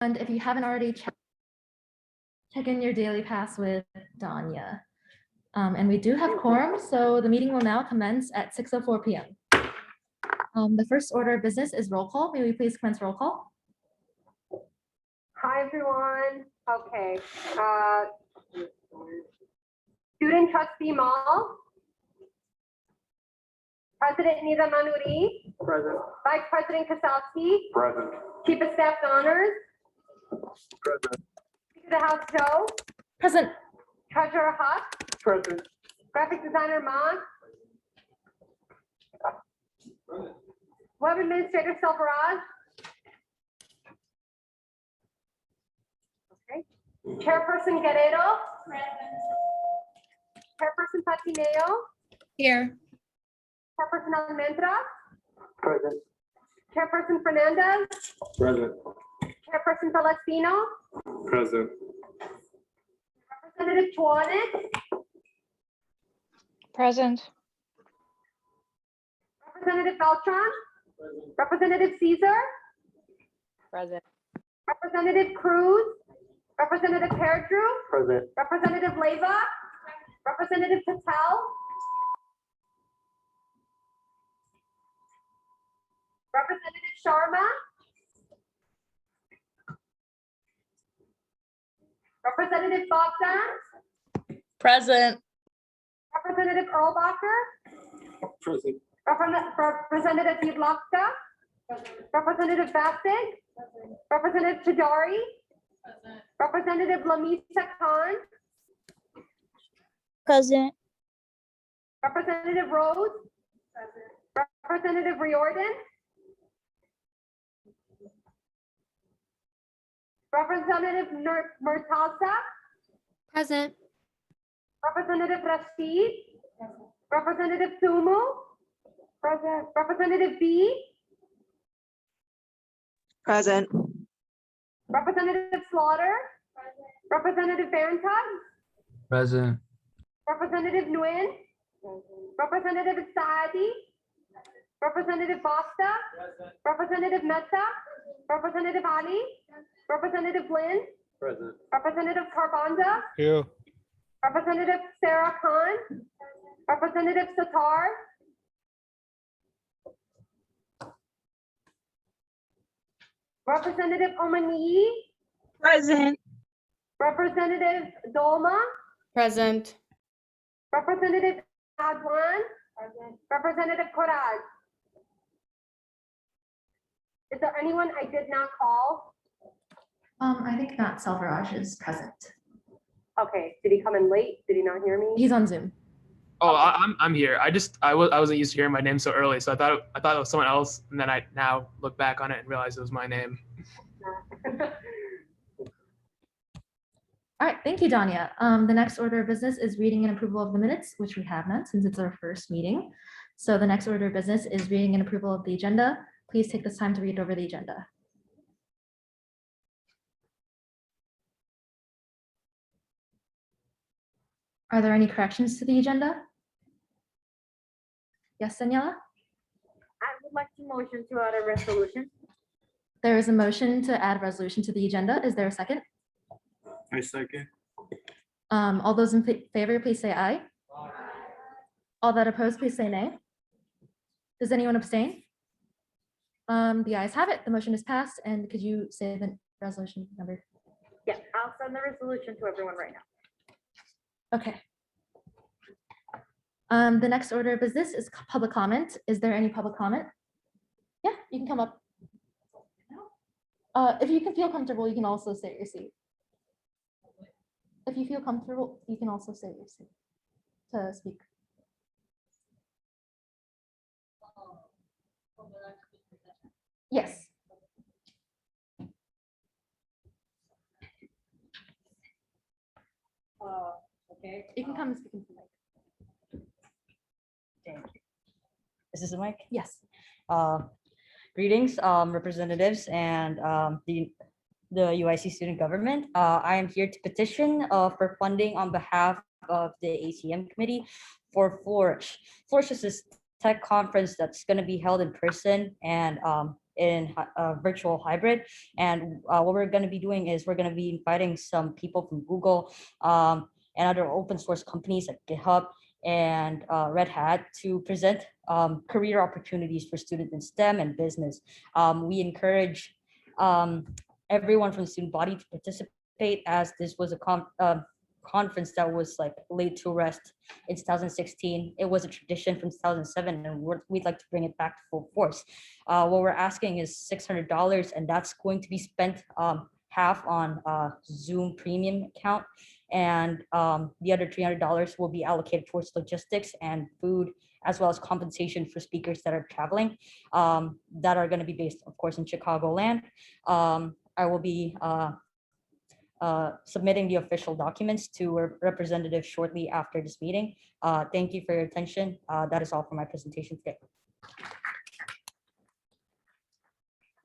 And if you haven't already check in your daily pass with Danya. And we do have quorum, so the meeting will now commence at 6:04 p.m. The first order of business is roll call. May we please commence roll call? Hi, everyone. Okay. Student trustee Mall. President Nida Manuri. Present. Vice President Kasowski. Present. Chief of Staff Donners. Present. Speaker of the House Joe. Present. Treasurer Huck. Present. Graphic designer Moss. Web Administrator Silveraj. Okay. Chairperson Guerrero. Chairperson Patineo. Here. Chairperson Almendra. Present. Chairperson Fernandez. Present. Chairperson Celestino. Present. Representative Chuanek. Present. Representative Beltran. Representative Caesar. Present. Representative Cruz. Representative Perdrew. Present. Representative Leva. Representative Patel. Representative Sharma. Representative Bogdan. Present. Representative Erlbacher. Present. Representative Yudlowska. Representative Bassig. Representative Chidori. Representative Lamisa Khan. Present. Representative Rose. Representative Riordan. Representative Murtaza. Present. Representative Rashid. Representative Sumu. Representative B. Present. Representative Slaughter. Representative Barentag. Present. Representative Nguyen. Representative Saadi. Representative Basta. Representative Mehta. Representative Ali. Representative Lynn. Present. Representative Carbanda. Here. Representative Sarah Khan. Representative Satar. Representative Omani. Present. Representative Dolma. Present. Representative Adwan. Representative Korad. Is there anyone I did not call? I think Matt Selvaraj is present. Okay, did he come in late? Did he not hear me? He's on Zoom. Oh, I'm here. I wasn't used to hearing my name so early, so I thought it was someone else, and then I now look back on it and realize it was my name. All right, thank you, Danya. The next order of business is reading and approval of the minutes, which we have none since it's our first meeting. So the next order of business is reading and approval of the agenda. Please take this time to read over the agenda. Are there any corrections to the agenda? Yes, Daniela? I would like to motion to add a resolution. There is a motion to add resolution to the agenda. Is there a second? I second. All those in favor, please say aye. All that oppose, please say nay. Does anyone abstain? The ayes have it. The motion is passed. And could you say the resolution number? Yeah, I'll send the resolution to everyone right now. Okay. The next order of business is public comment. Is there any public comment? Yeah, you can come up. If you can feel comfortable, you can also sit at your seat. If you feel comfortable, you can also sit at your seat to speak. Yes. Okay. You can come and speak into the mic. Thank you. Is this the mic? Yes. Greetings, representatives and the UIC student government. I am here to petition for funding on behalf of the ACM committee for Flourish. Flourish is this tech conference that's going to be held in person, and in virtual hybrid. And what we're going to be doing is we're going to be inviting some people from Google and other open source companies like GitHub and Red Hat to present career opportunities for students in STEM and business. We encourage everyone from the student body to participate, as this was a conference that was like laid to rest in 2016. It was a tradition from 2007, and we'd like to bring it back to full force. What we're asking is $600, and that's going to be spent half on Zoom premium account, and the other $300 will be allocated towards logistics and food, as well as compensation for speakers that are traveling, that are going to be based, of course, in Chicagoland. I will be submitting the official documents to a representative shortly after this meeting. Thank you for your attention. That is all for my presentation today.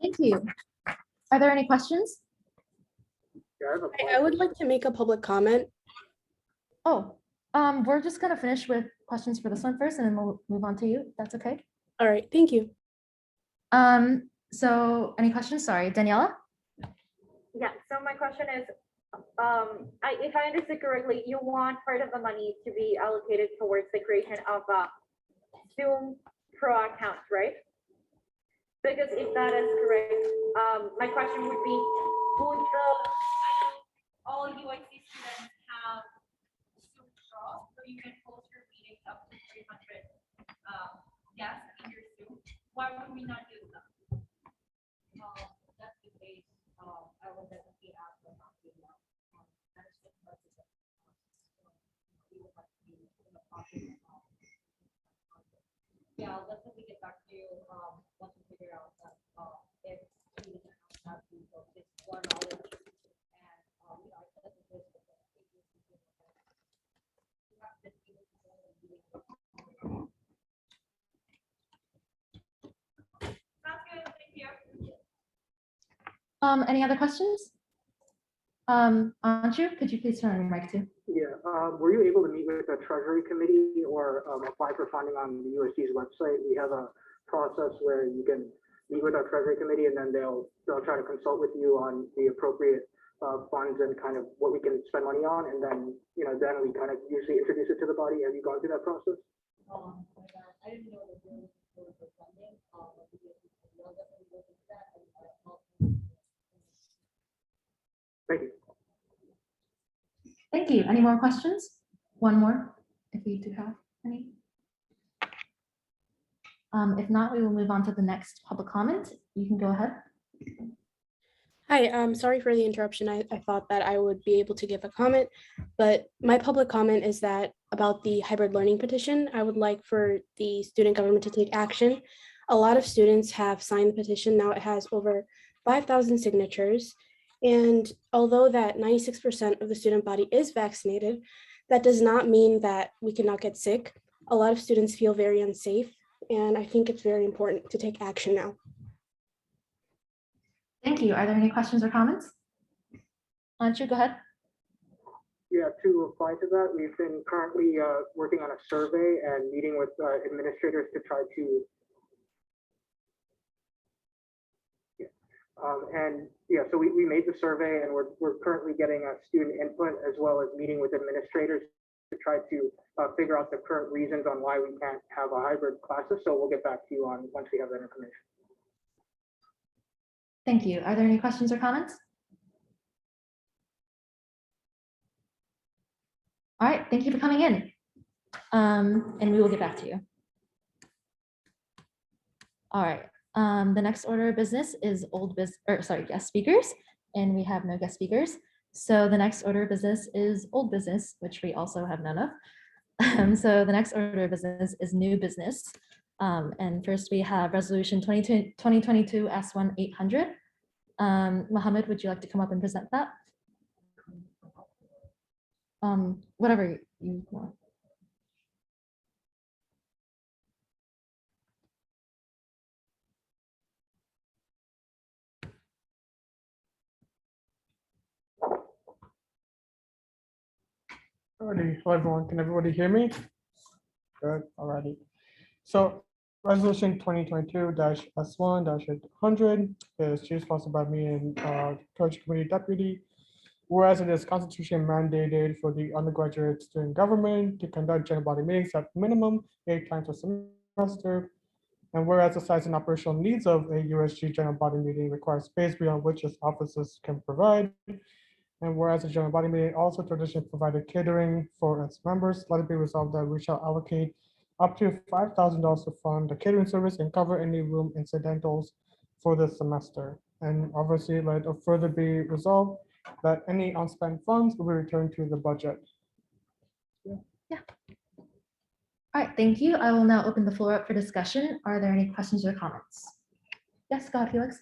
Thank you. Are there any questions? I would like to make a public comment. Oh, we're just gonna finish with questions for this one first, and then we'll move on to you. if That's okay. All right, thank you. So any questions? Sorry, Daniela? Yeah, so my question is, if I understood correctly, you want part of the money to be allocated towards the creation of a Zoom Pro account, right? Because if that is correct, my question would be, would all UIC students have Zoom Pro, so you can host your meetings up to 300 guests in your Zoom? Why would we not do that? That's the case. I would definitely ask them not to do that. That is the purpose of we would like to be in the process. Yeah, I'll definitely get back to you once we figure out that if students have to go this one knowledge and I said that this is Sounds good, thank you. Any other questions? Anshu, could you please turn on your mic too? Yeah, were you able to meet with the Treasury Committee or apply for funding on the USG's website? We have a process where you can meet with our Treasury Committee, and then they'll try to consult with you on the appropriate funds and kind of what we can spend money on, and then then we kind of usually introduce it to the body. Have you gone through that process? I didn't know that there was funding. Thank you. Thank you. Any more questions? One more, if we do have any. If not, we will move on to the next public comment. You can go ahead. Hi, sorry for the interruption. I thought that I would be able to give a comment, but my public comment is that about the hybrid learning petition, I would like for the student government to take action. A lot of students have signed the petition. Now it has over 5,000 signatures. And although that 96% of the student body is vaccinated, that does not mean that we cannot get sick. A lot of students feel very unsafe, and I think it's very important to take action now. Thank you. Are there any questions or comments? Anshu, go ahead. Yeah, to apply to that, we've been currently working on a survey and meeting with administrators to try to so we made the survey, and we're currently getting student input as well as meeting with administrators to try to figure out the current reasons on why we can't have a hybrid classes. So we'll get back to you on once we have that information. Thank you. Are there any questions or comments? All right, thank you for coming in. And we will get back to you. All right. The next order of business is guest speakers, and we have no guest speakers. So the next order of business is old business, which we also have none of. So the next order of business is new business. And first we have resolution 2022 S1 800. Mohammed, would you like to come up and present that? Whatever you want. Alrighty, hello everyone. Can everybody hear me? Good, alrighty. So Resolution 2022-S1-800 is chief sponsored by me and Treasury Committee Deputy. Whereas it is constitution mandated for the undergraduate student government to conduct general body meetings at minimum 8 times a semester. And whereas the size and operational needs of a USG general body meeting require space beyond which its offices can provide. And whereas the general body meeting also traditionally provided catering for its members, let it be resolved that we shall allocate up to $5,000 to fund the catering service and cover any room incidentals for this semester. And obviously, let it further be resolved that any unspent funds will be returned to the budget. All right, thank you. I will now open the floor up for discussion. Are there any questions or comments? Yes, go ahead, Felix.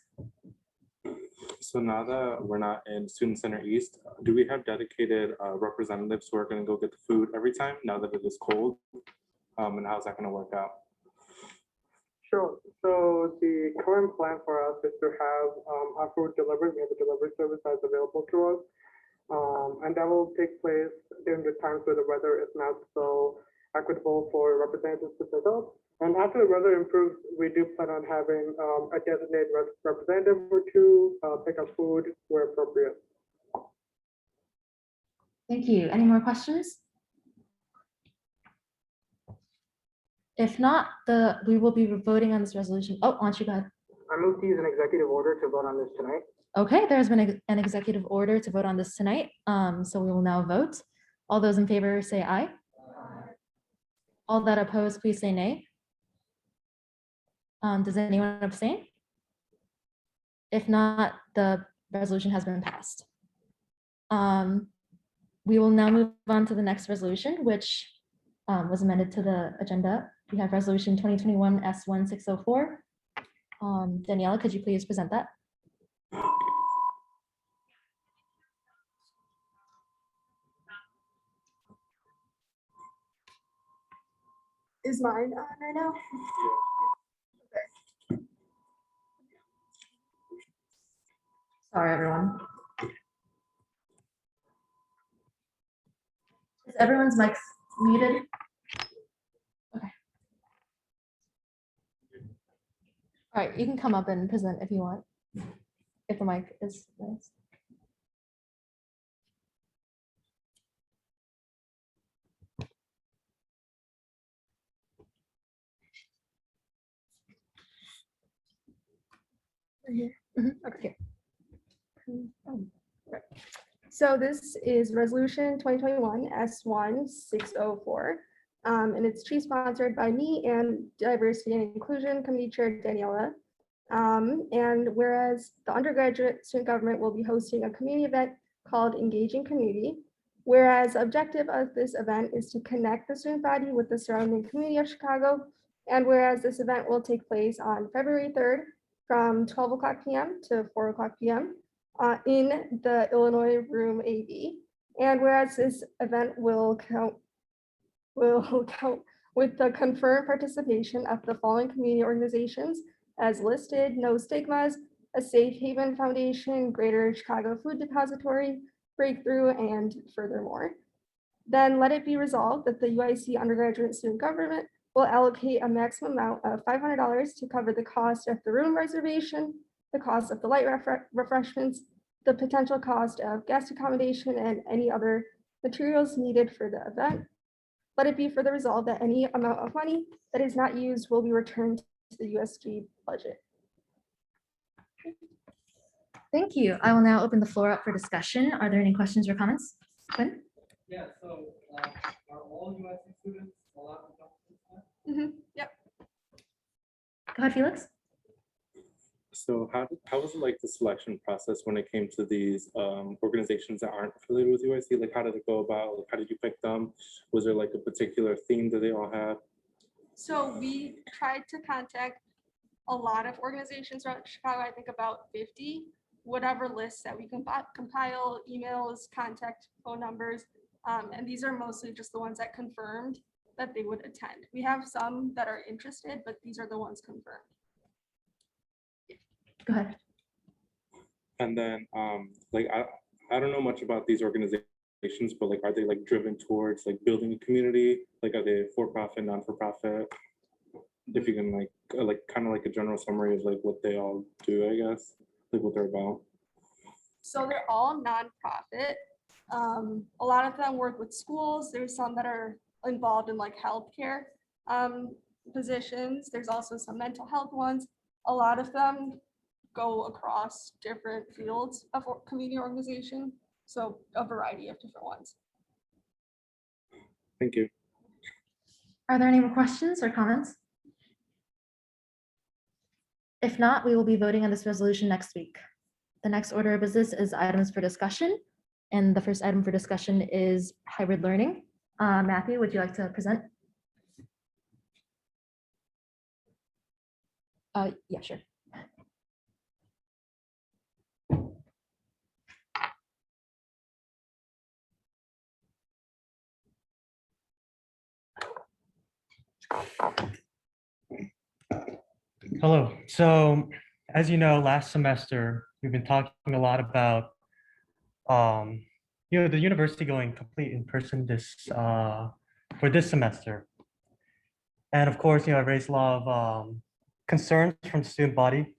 So now that we're not in Student Center East, do we have dedicated representatives who are going to go get the food every time now that it is cold? And how's that going to work out? Sure. So the current plan for us is to have our food delivered. We have a delivery service that's available to us. And that will take place during the times where the weather is not so equitable for representatives to pick up. And after the weather improves, we do plan on having a designated representative or two pick up food where appropriate. Thank you. Any more questions? If not, we will be voting on this resolution. Oh, why don't you go ahead? I move to use an executive order to vote on this tonight. Okay, there's been an executive order to vote on this tonight. So we will now vote. All those in favor say aye. All that oppose, please say nay. Does anyone abstain? If not, the resolution has been passed. We will now move on to the next resolution, which was amended to the agenda. We have resolution 2021 S1604. Daniela, could you please present that? Is mine on right now? Sorry, everyone. Is everyone's mics muted? Okay. All right, you can come up and present if you want, if the mic is nice. Okay. So this is resolution 2021 S1604. And it's chief sponsored by me and Diversity and Inclusion Committee Chair Daniela. And whereas the undergraduate student government will be hosting a community event called Engaging Community, whereas the objective of this event is to connect the student body with the surrounding community of Chicago, and whereas this event will take place on February 3rd from 12:00 p.m. to 4:00 p.m. In the Illinois Room AV. And whereas this event will count with the confirmed participation of the following community organizations as listed: No Stigmas, A Safe Haven Foundation, Greater Chicago Food Depository, Breakthrough, and furthermore. Then let it be resolved that the UIC undergraduate student government will allocate a maximum amount of $500 to cover the cost of the room reservation, the cost of the light refreshments, the potential cost of guest accommodation, and any other materials needed for the event. Let it be further resolved that any amount of money that is not used will be returned to the USG budget. Thank you. I will now open the floor up for discussion. Are there any questions or comments? Quinn? Yeah, so are all USC students allowed to come to this one? Yep. Go ahead, Felix. So how was it like the selection process when it came to these organizations that aren't affiliated with UIC? Like, how did it go about? Like, how did you pick them? Was there like a particular theme that they all had? So we tried to contact a lot of organizations around Chicago, I think about 50, whatever lists that we can compile, emails, contact phone numbers. And these are mostly just the ones that confirmed that they would attend. We have some that are interested, but these are the ones confirmed. Go ahead. And then like I don't know much about these organizations, but like, are they like driven towards like building a community? Like, are they for-profit, non-for-profit? if you can like kind of like a general summary of like what they all do, I guess, like what they're about. So they're all nonprofit. A lot of them work with schools. There's some that are involved in like healthcare positions. There's also some mental health ones. A lot of them go across different fields of community organization. So a variety of different ones. Thank you. Are there any more questions or comments? If not, we will be voting on this resolution next week. The next order of business is items for discussion. And the first item for discussion is hybrid learning. Matthew, would you like to present? Yeah, sure. Hello. So as you know, last semester, we've been talking a lot about, the university going complete in person for this semester. And of course, I raised a lot of concerns from the student body.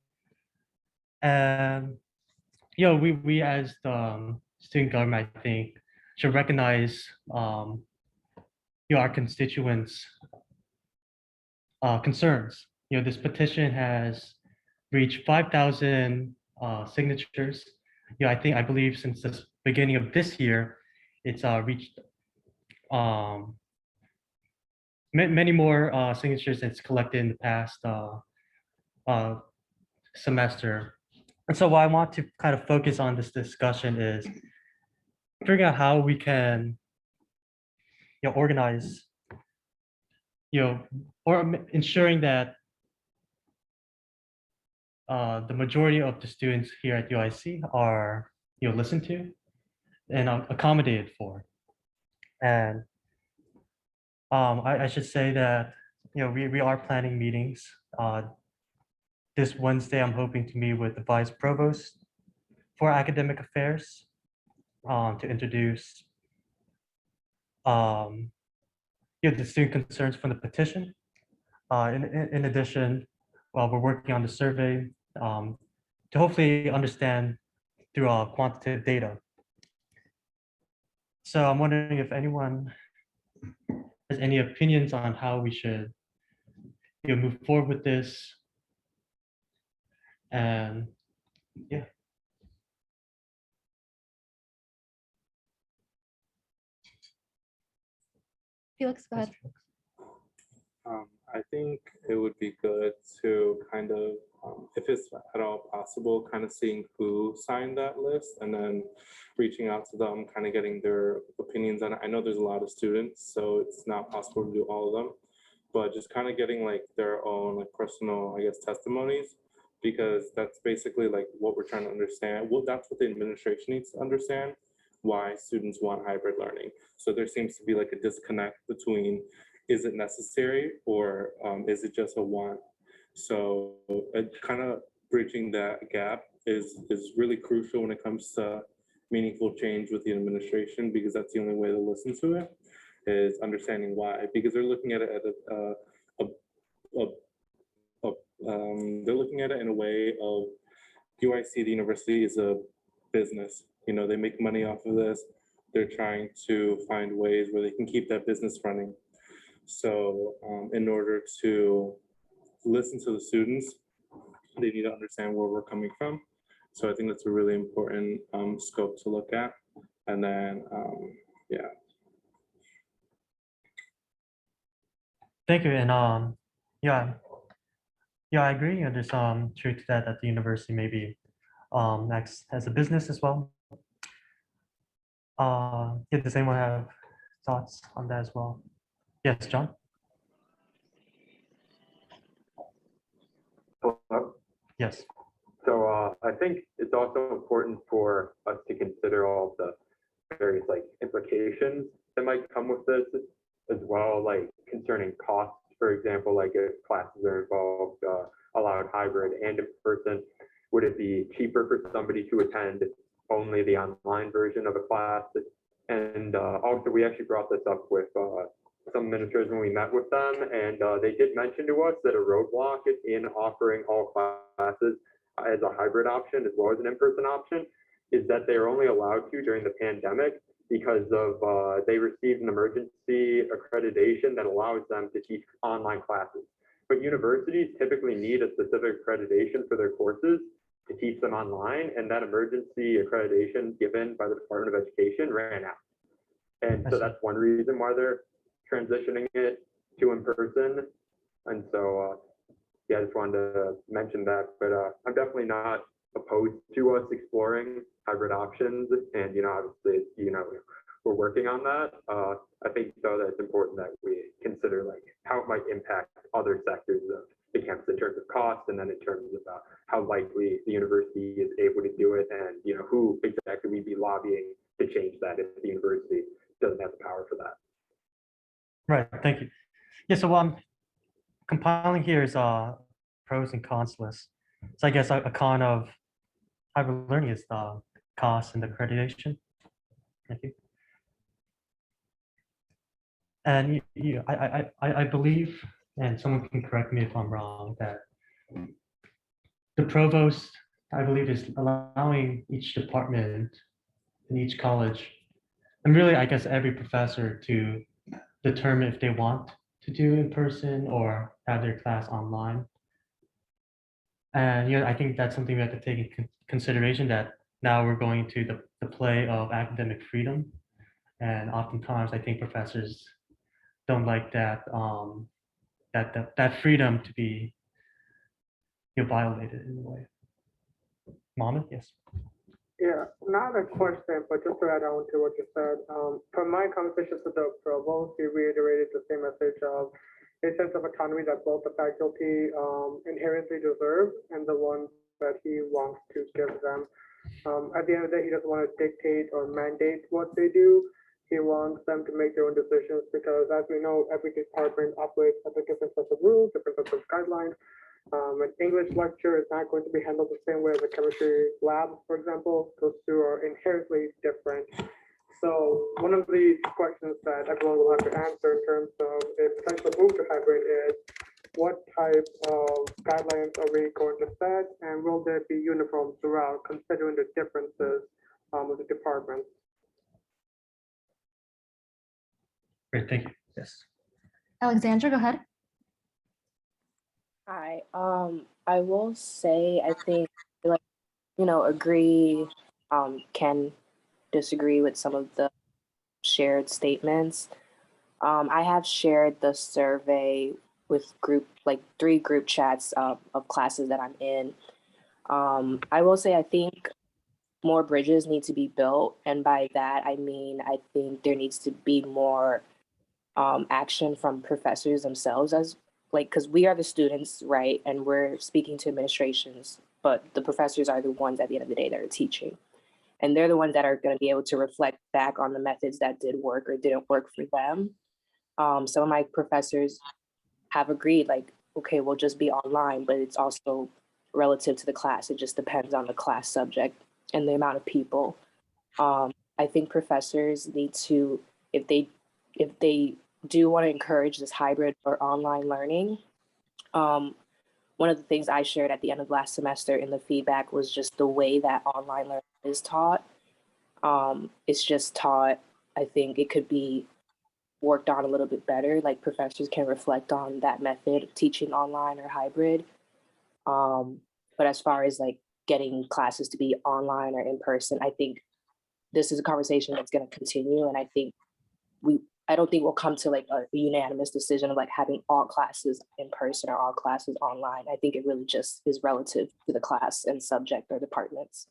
And, we as the student government, I think, should recognize, our constituents' concerns. This petition has reached 5,000 signatures. I believe since the beginning of this year, it's reached many more signatures that's collected in the past semester. And so what I want to kind of focus on this discussion is figuring out how we can organize, or ensuring that the majority of the students here at UIC are listened to and accommodated for. And I should say that we are planning meetings. This Wednesday, I'm hoping to meet with the Vice Provost for Academic Affairs to introduce the student concerns from the petition. In addition, we're working on the survey to hopefully understand through quantitative data. So I'm wondering if anyone has any opinions on how we should move forward with this. And yeah. Felix, go ahead. I think it would be good to kind of, if it's at all possible, kind of seeing who signed that list and then reaching out to them, kind of getting their opinions on it. I know there's a lot of students, so it's not possible to do all of them, but just kind of getting like their own like personal, I guess, testimonies, because that's basically like what we're trying to understand. Well, that's what the administration needs to understand, why students want hybrid learning. So there seems to be like a disconnect between, is it necessary or is it just a want? So kind of bridging that gap is really crucial when it comes to meaningful change with the administration, because that's the only way to listen to it, is understanding why, because they're looking at it at they're looking at it in a way of UIC, the university, is a business. They make money off of this. They're trying to find ways where they can keep that business running. So in order to listen to the students, they need to understand where we're coming from. So I think that's a really important scope to look at. And then, yeah. Thank you. And yeah, I agree. There's truth to that the university maybe acts as a business as well. Does anyone have thoughts on that as well? Yes, John? Hello. Yes. So I think it's also important for us to consider all the various implications that might come with this as well, like concerning costs, for example, like if classes are involved, allowed hybrid and in person, would it be cheaper for somebody to attend only the online version of a class? And also, we actually brought this up with some administrators when we met with them, and they did mention to us that a roadblock in offering all classes as a hybrid option as well as an in-person option is that they are only allowed to during the pandemic because of they received an emergency accreditation that allows them to teach online classes. But universities typically need a specific accreditation for their courses to teach them online, and that emergency accreditation given by the Department of Education ran out. And so that's one reason why they're transitioning it to in-person. And so, yeah, I just wanted to mention that, but I'm definitely not opposed to us exploring hybrid options. And, obviously, we're working on that. I think though that it's important that we consider like how it might impact other sectors of the campus in terms of cost, and then in terms of how likely the university is able to do it, and who exactly we'd be lobbying to change that if the university doesn't have the power for that. Right, thank you. Yeah, so what I'm compiling here is pros and cons list. So I guess a con of hybrid learning is the cost and the accreditation. Thank you. And I believe, and someone can correct me if I'm wrong, that the provost, I believe, is allowing each department in each college, and really, I guess, every professor to determine if they want to do in person or have their class online. And I think that's something we have to take into consideration, that now we're going to the play of academic freedom. And oftentimes I think professors don't like that that freedom to be violated in a way. Mohammed, yes. Yeah, not a question, but just to add on to what you said, from my conversations with the provost, he reiterated the same message of a sense of autonomy that both the faculty inherently deserve and the one that he wants to give them. At the end of the day, he doesn't want to dictate or mandate what they do. He wants them to make their own decisions because, as we know, every department operates under different sets of rules, different sets of guidelines. An English lecture is not going to be handled the same way as a chemistry lab, for example. Those two are inherently different. So one of the questions that everyone will have to answer in terms of a potential move to hybrid is, what type of guidelines are we going to set, and will there be uniform throughout, considering the differences of the departments? Great, thank you. Yes. Alexandra, go ahead. Hi. I will say I think agree, can disagree with some of the shared statements. I have shared the survey with 3 group chats of classes that I'm in. I will say I think more bridges need to be built, and by that I mean I think there needs to be more action from professors themselves, as because we are the students, right, and we're speaking to administrations, but the professors are the ones at the end of the day that are teaching, and they're the ones that are going to be able to reflect back on the methods that did work or didn't work for them. Some of my professors have agreed, okay, we'll just be online, but it's also relative to the class. It just depends on the class subject and the amount of people. I think professors need to, if they do want to encourage this hybrid or online learning, one of the things I shared at the end of last semester in the feedback was just the way that online learning is taught. It's just taught, I think it could be worked on a little bit better. Professors can reflect on that method of teaching online or hybrid. But as far as getting classes to be online or in person, I think this is a conversation that's going to continue. And I don't think we'll come to a unanimous decision of having all classes in person or all classes online. I think it really just is relative to the class and subject or departments.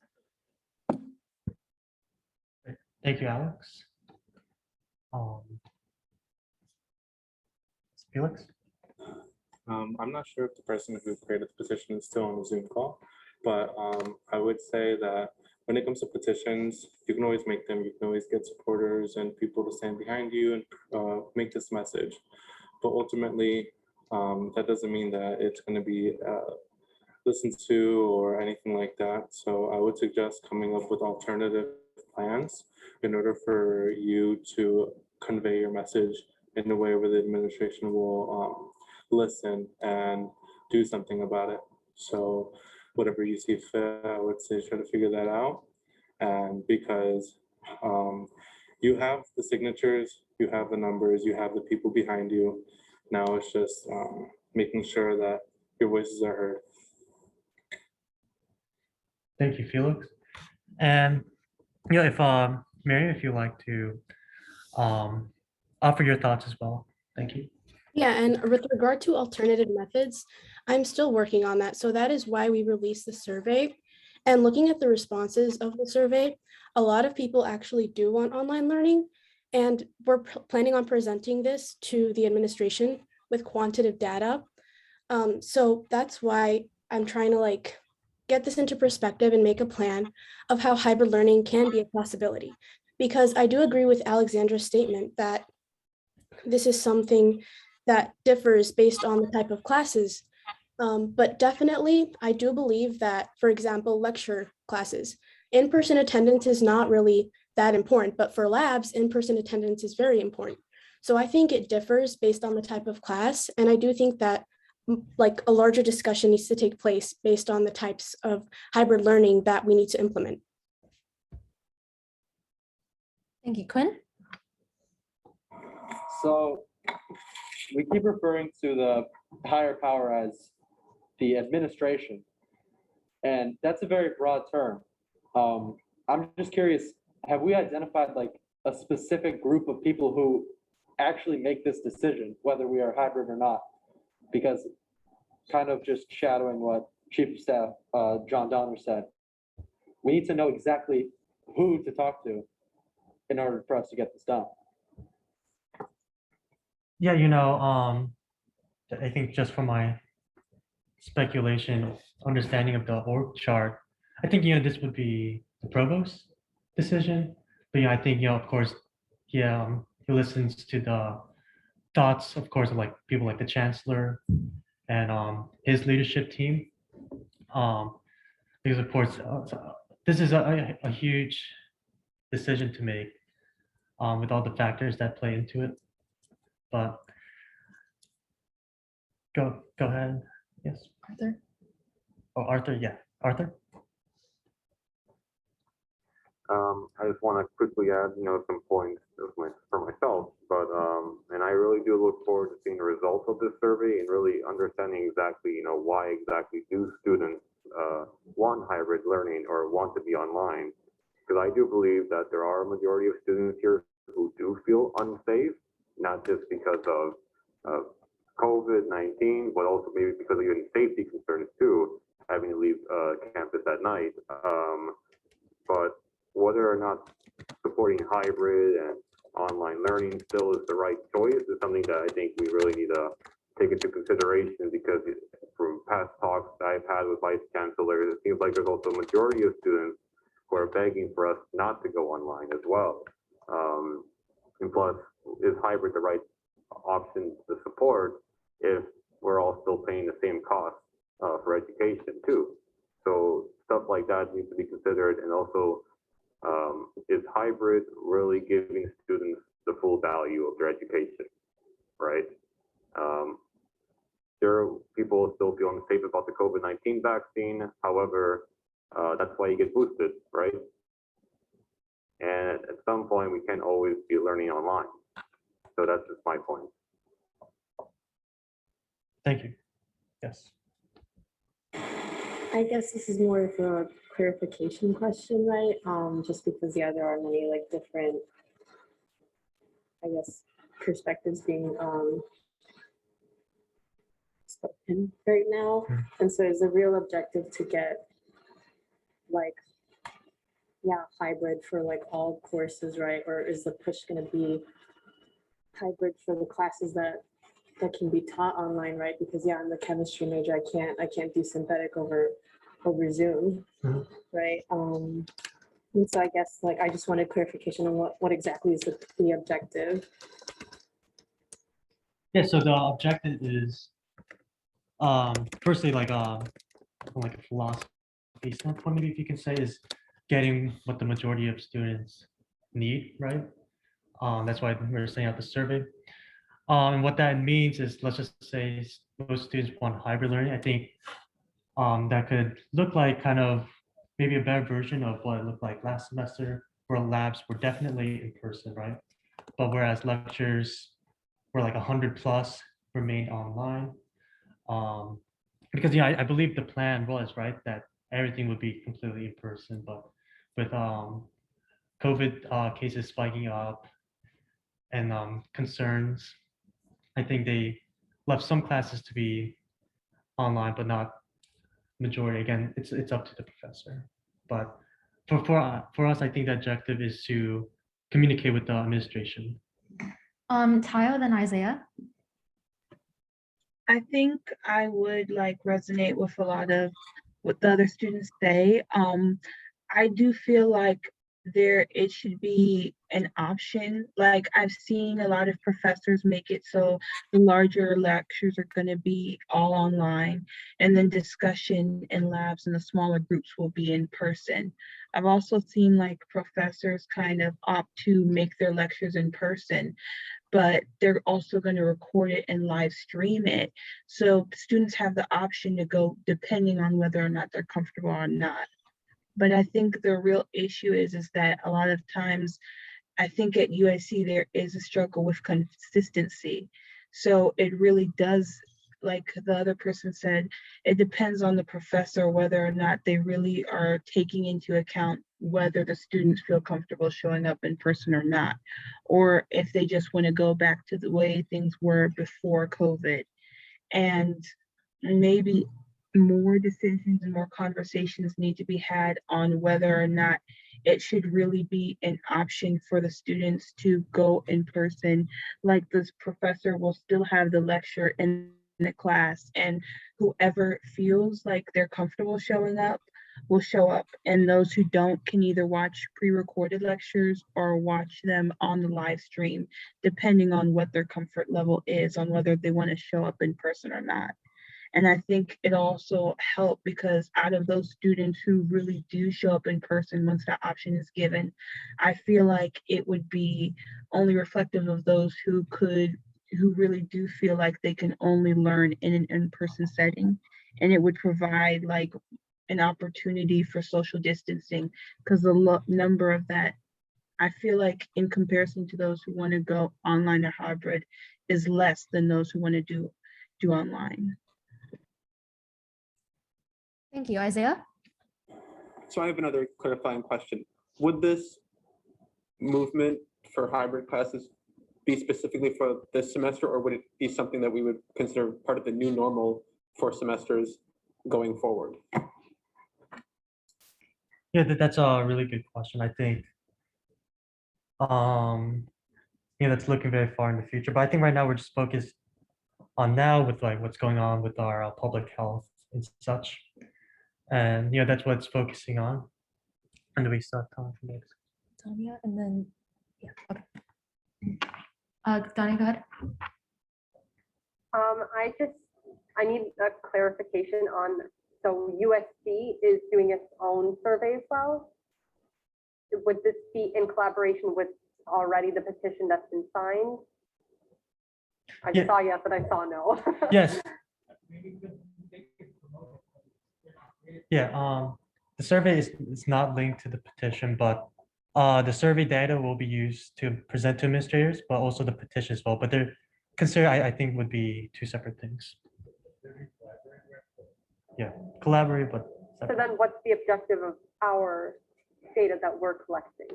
Thank you, Alex. Felix? I'm not sure if the person who created the petition is still on the Zoom call, but I would say that when it comes to petitions, you can always make them. You can always get supporters and people to stand behind you and make this message. But ultimately, that doesn't mean that it's going to be listened to or anything like that. So I would suggest coming up with alternative plans in order for you to convey your message in a way where the administration will listen and do something about it. So whatever you see fit, I would say try to figure that out. And because you have the signatures, you have the numbers, you have the people behind you. Now it's just making sure that your voices are heard. Thank you, Felix. And if Mary, if you'd like to offer your thoughts as well. Thank you. Yeah, and with regard to alternative methods, I'm still working on that. So that is why we released the survey. And looking at the responses of the survey, a lot of people actually do want online learning. And we're planning on presenting this to the administration with quantitative data. So that's why I'm trying to get this into perspective and make a plan of how hybrid learning can be a possibility. Because I do agree with Alexandra's statement that this is something that differs based on the type of classes. But definitely, I do believe that, for example, lecture classes, in-person attendance is not really that important, but for labs, in-person attendance is very important. So I think it differs based on the type of class. And I do think that a larger discussion needs to take place based on the types of hybrid learning that we need to implement. Thank you, Quinn. So we keep referring to the higher power as the administration, and that's a very broad term. I'm just curious, have we identified a specific group of people who actually make this decision, whether we are hybrid or not? Because kind of just shadowing what Chief of Staff John Donner said, we need to know exactly who to talk to in order for us to get this done. Yeah, I think just from my speculation, understanding of the org chart, I think, this would be the provost decision. But I think, of course, he listens to the thoughts, of course, of people like the chancellor and his leadership team. Because of course, this is a huge decision to make with all the factors that play into it. But go ahead. Yes. Arthur. Oh, Arthur. Yeah, Arthur. I just want to quickly add, some points for myself, but and I really do look forward to seeing the results of this survey and really understanding exactly, why exactly do students want hybrid learning or want to be online? Because I do believe that there are a majority of students here who do feel unsafe, not just because of COVID-19, but also maybe because of even safety concerns too, having to leave campus at night. But whether or not supporting hybrid and online learning still is the right choice is something that I think we really need to take into consideration, because from past talks I've had with vice chancellors, it seems like there's also a majority of students who are begging for us not to go online as well. And plus, is hybrid the right option to support if we're all still paying the same cost for education too? So stuff like that needs to be considered. And also, is hybrid really giving students the full value of their education, right? There are people still feel unsafe about the COVID-19 vaccine. However, that's why you get boosted, right? And at some point, we can't always be learning online. So that's just my point. Thank you. Yes. I guess this is more of a clarification question, right? Just because, yeah, there are many different, I guess, perspectives being spoken right now. And so is the real objective to get hybrid for all courses, right? Or is the push going to be hybrid for the classes that can be taught online, right? Because I'm the chemistry major, I can't do synthetic over Zoom, right? And so I guess I just wanted clarification on what exactly is the objective. Yeah, so the objective is firstly from a philosophy standpoint, maybe if you can say, is getting what the majority of students need, right? That's why we're sending out the survey. And what that means is, let's just say most students want hybrid learning. I think that could look like kind of maybe a better version of what it looked like last semester, where labs were definitely in person, right? But whereas lectures were like 100 plus remained online. Because I believe the plan was, right, that everything would be completely in person, but with COVID cases spiking up and concerns, I think they left some classes to be online, but not majority. Again, it's up to the professor. But for us, I think the objective is to communicate with the administration. Tayo, then Isaiah. I think I would like resonate with a lot of what the other students say. I do feel like it should be an option. Like I've seen a lot of professors make it so the larger lectures are going to be all online, and then discussion and labs in the smaller groups will be in person. I've also seen like professors kind of opt to make their lectures in person, but they're also going to record it and live stream it. So students have the option to go depending on whether or not they're comfortable or not. But I think the real issue is that a lot of times, I think at USC there is a struggle with consistency. So it really does, like the other person said, it depends on the professor whether or not they really are taking into account whether the students feel comfortable showing up in person or not, or if they just want to go back to the way things were before COVID. And maybe more decisions and more conversations need to be had on whether or not it should really be an option for the students to go in person. Like this professor will still have the lecture in the class, and whoever feels like they're comfortable showing up will show up, and those who don't can either watch pre-recorded lectures or watch them on the live stream, depending on what their comfort level is on whether they want to show up in person or not. And I think it also helped because out of those students who really do show up in person once that option is given, I feel like it would be only reflective of those who really do feel like they can only learn in an in-person setting. And it would provide like an opportunity for social distancing, because the number of that, I feel like in comparison to those who want to go online or hybrid, is less than those who want to do online. Thank you, Isaiah. So I have another clarifying question. Would this movement for hybrid classes be specifically for this semester, or would it be something that we would consider part of the new normal for semesters going forward? Yeah, that's a really good question. I think that's looking very far in the future. But I think right now we're just focused on now with like what's going on with our public health and such. And that's what it's focusing on. And do we start time for next? Tanya, and then, yeah, okay. Donnie, go ahead. I need a clarification on, so USC is doing its own survey as well? Would this be in collaboration with already the petition that's been signed? I Yeah. saw yes, but I saw no. Yes. Yeah, the survey is not linked to the petition, but the survey data will be used to present to administrators, but also the petition as well. But they're considered, I think, would be two separate things. Yeah, collaborate, but So separate. then what's the objective of our data that we're collecting?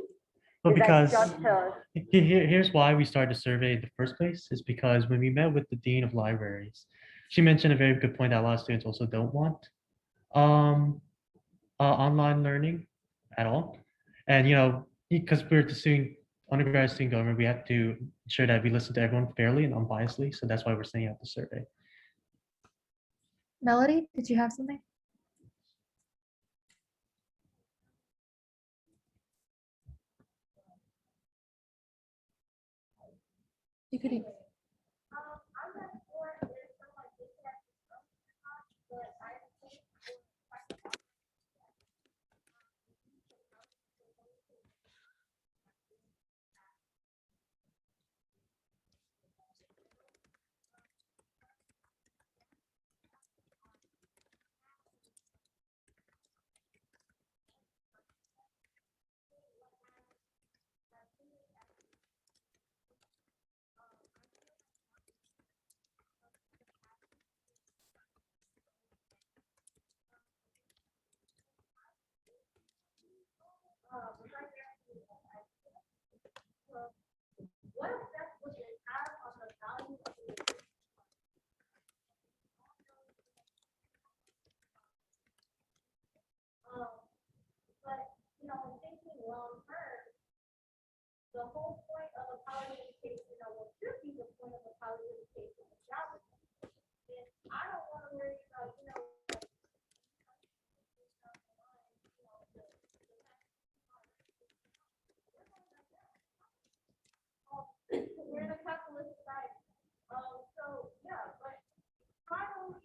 But Is that because just to- here's why we started the survey in the first place, is because when we met with the dean of libraries, she mentioned a very good point that a lot of students also don't want online learning at all. And because we're pursuing undergraduate student government, we have to ensure that we listen to everyone fairly and unbiasedly. So that's why we're sending out the survey. Melody, did you have something? You could. the whole point of a college education, what should be the point of a college education is job. And I don't want to worry about, we're in a capitalist society. So yeah, but finally,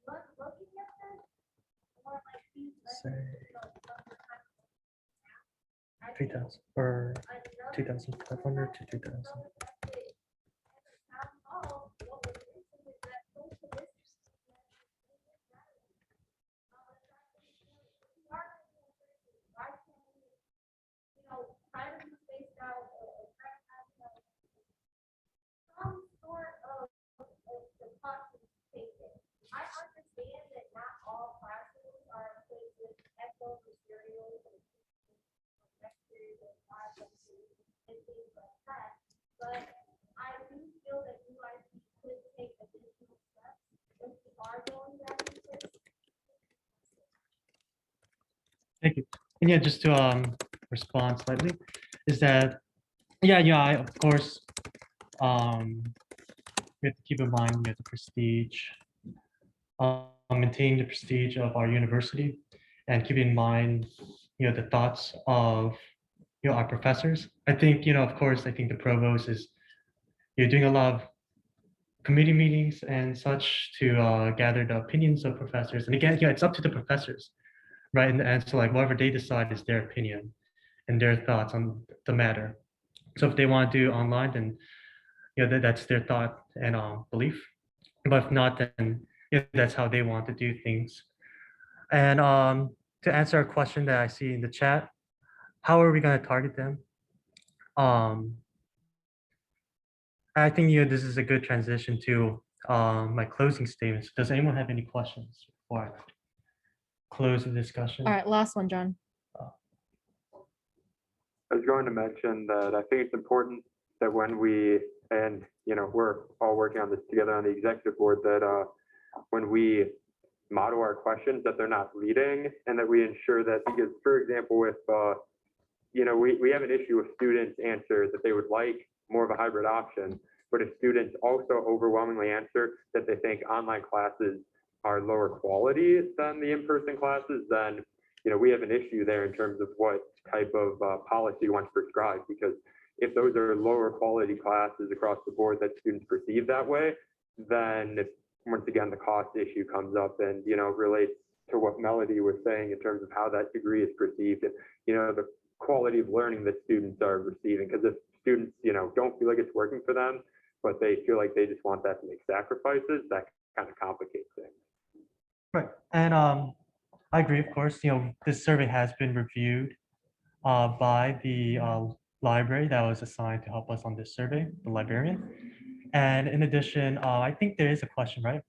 looking at this, more like these, Say 3,000 or 2,500 to 2,000. Try to be spaced out, or try to have, some sort of the classes taken. I understand that not all classes are equipped with echo materials and lectures and live lectures and things like that. But I do feel that UIC could take additional steps if we are going down this. Thank you. And yeah, just to respond slightly, is that I of course we have to keep in mind we have the prestige, maintain the prestige of our university, and keep in mind the thoughts of our professors. I think of course I think the provost is doing a lot of committee meetings and such to gather the opinions of professors. And again, it's up to the professors, right? And so like whatever they decide is their opinion and their thoughts on the matter. So if they want to do online, then that's their thought and belief. But if not, then that's how they want to do things. And to answer a question that I see in the chat, how are we going to target them? I think this is a good transition to my closing statements. Does anyone have any questions before I close the discussion? All right, last one, John. I was going to mention that I think it's important that when we, and we're all working on this together on the executive board, that when we model our questions, that they're not leading, and that we ensure that, because for example, if we have an issue with students answer that they would like more of a hybrid option, but if students also overwhelmingly answer that they think online classes are lower quality than the in-person classes, then we have an issue there in terms of what type of policy one prescribed, because if those are lower quality classes across the board that students perceive that way, then once again, the cost issue comes up and, relates to what Melody was saying in terms of how that degree is perceived, and, the quality of learning that students are receiving. Because if students, don't feel like it's working for them, but they feel like they just want that to make sacrifices, that kind of complicates things. Right. And I agree, of course, this survey has been reviewed by the library that was assigned to help us on this survey, the librarian. And in addition, I think there is a question, right,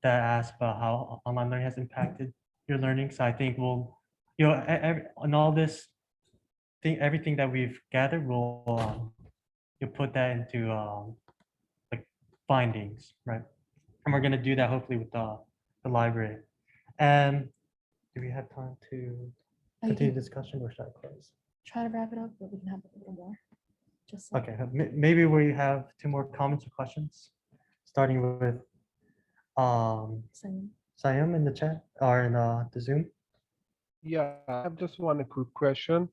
that asks about how online learning has impacted your learning. So I think we'll, on all this thing, everything that we've gathered, we'll you put that into like findings, right? And we're gonna do that hopefully with the library. And do we have time to continue discussion, or should I close? Try to wrap it up, but we can have a little more. Just Okay, maybe we have 2 more comments or questions, starting with Sayum in the chat or in the Zoom. Yeah, I have just one quick question.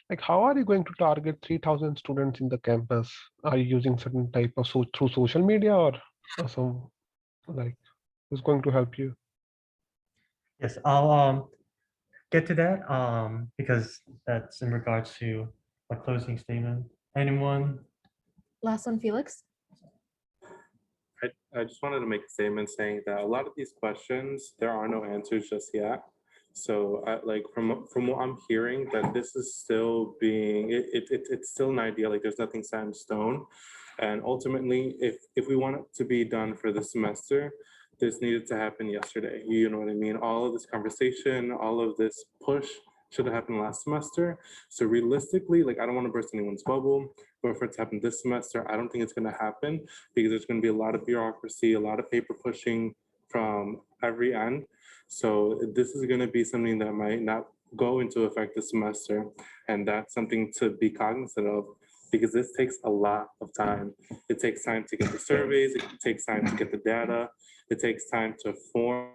Like, how are you going to target 3,000 students in the campus? Are you using certain type of through social media or some like who's going to help you? Yes, I'll get to that because that's in regards to my closing statement. Anyone? Last one, Felix. I just wanted to make a statement saying that a lot of these questions, there are no answers just yet. So like from what I'm hearing, that this is still being, it's still an idea, like there's nothing set in stone. And ultimately, if we want it to be done for this semester, this needed to happen yesterday. You know what I mean? All of this conversation, all of this push should have happened last semester. So realistically, like I don't want to burst anyone's bubble, but for it to happen this semester, I don't think it's going to happen because there's going to be a lot of bureaucracy, a lot of paper pushing from every end. So this is going to be something that might not go into effect this semester. And that's something to be cognizant of because this takes a lot of time. It takes time to get the surveys, it takes time to get the data, it takes time to form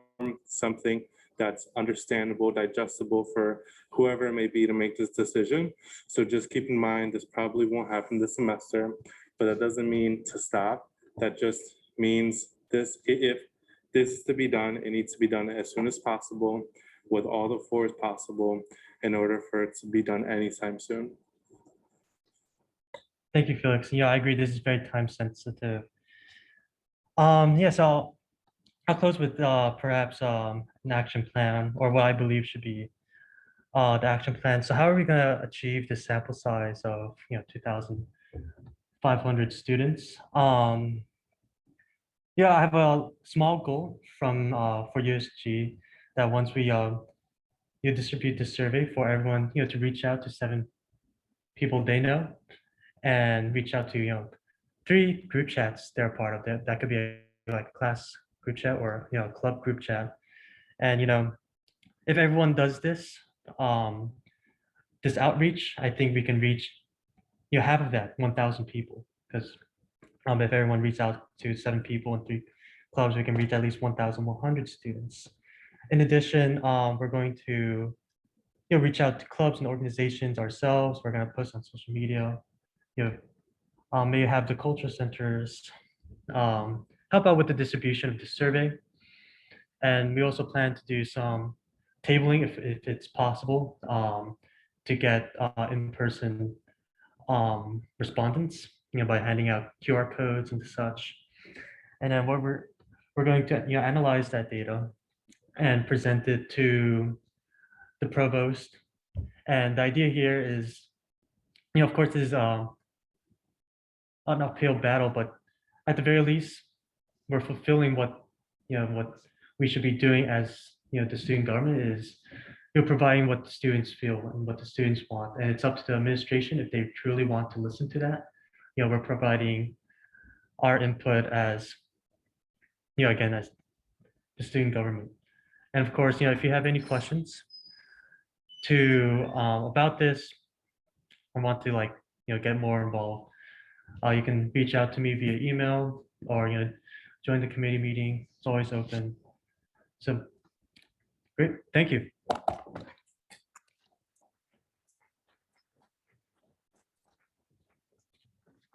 something that's understandable, digestible for whoever it may be to make this decision. So just keep in mind, this probably won't happen this semester, but that doesn't mean to stop. That just means this, if this is to be done, it needs to be done as soon as possible with all the force possible in order for it to be done anytime soon. Thank you, Felix. Yeah, I agree. This is very time sensitive. Yeah, so I'll close with perhaps an action plan, or what I believe should be the action plan. So how are we going to achieve the sample size of 2,500 students? Yeah, I have a small goal from for USG that once we you distribute the survey for everyone to reach out to 7 people they know and reach out to 3 group chats they're part of. That could be like class group chat or club group chat. And if everyone does this this outreach, I think we can reach half of that, 1,000 people. Because if everyone reaches out to 7 people in 3 clubs, we can reach at least 1,100 students. In addition, we're going to reach out to clubs and organizations ourselves. We're going to post on social media. Maybe have the culture centers help out with the distribution of the survey. And we also plan to do some tabling if it's possible to get in-person respondents, by handing out QR codes and such. And then what we're going to analyze that data and present it to the provost. And the idea here is, of course, this is an uphill battle, but at the very least, we're fulfilling what what we should be doing as the student government is providing what the students feel and what the students want. And it's up to the administration if they truly want to listen to that. We're providing our input as again as the student government. And of course, if you have any questions to about this or want to get more involved, you can reach out to me via email or join the committee meeting. It's always open. So great, thank you.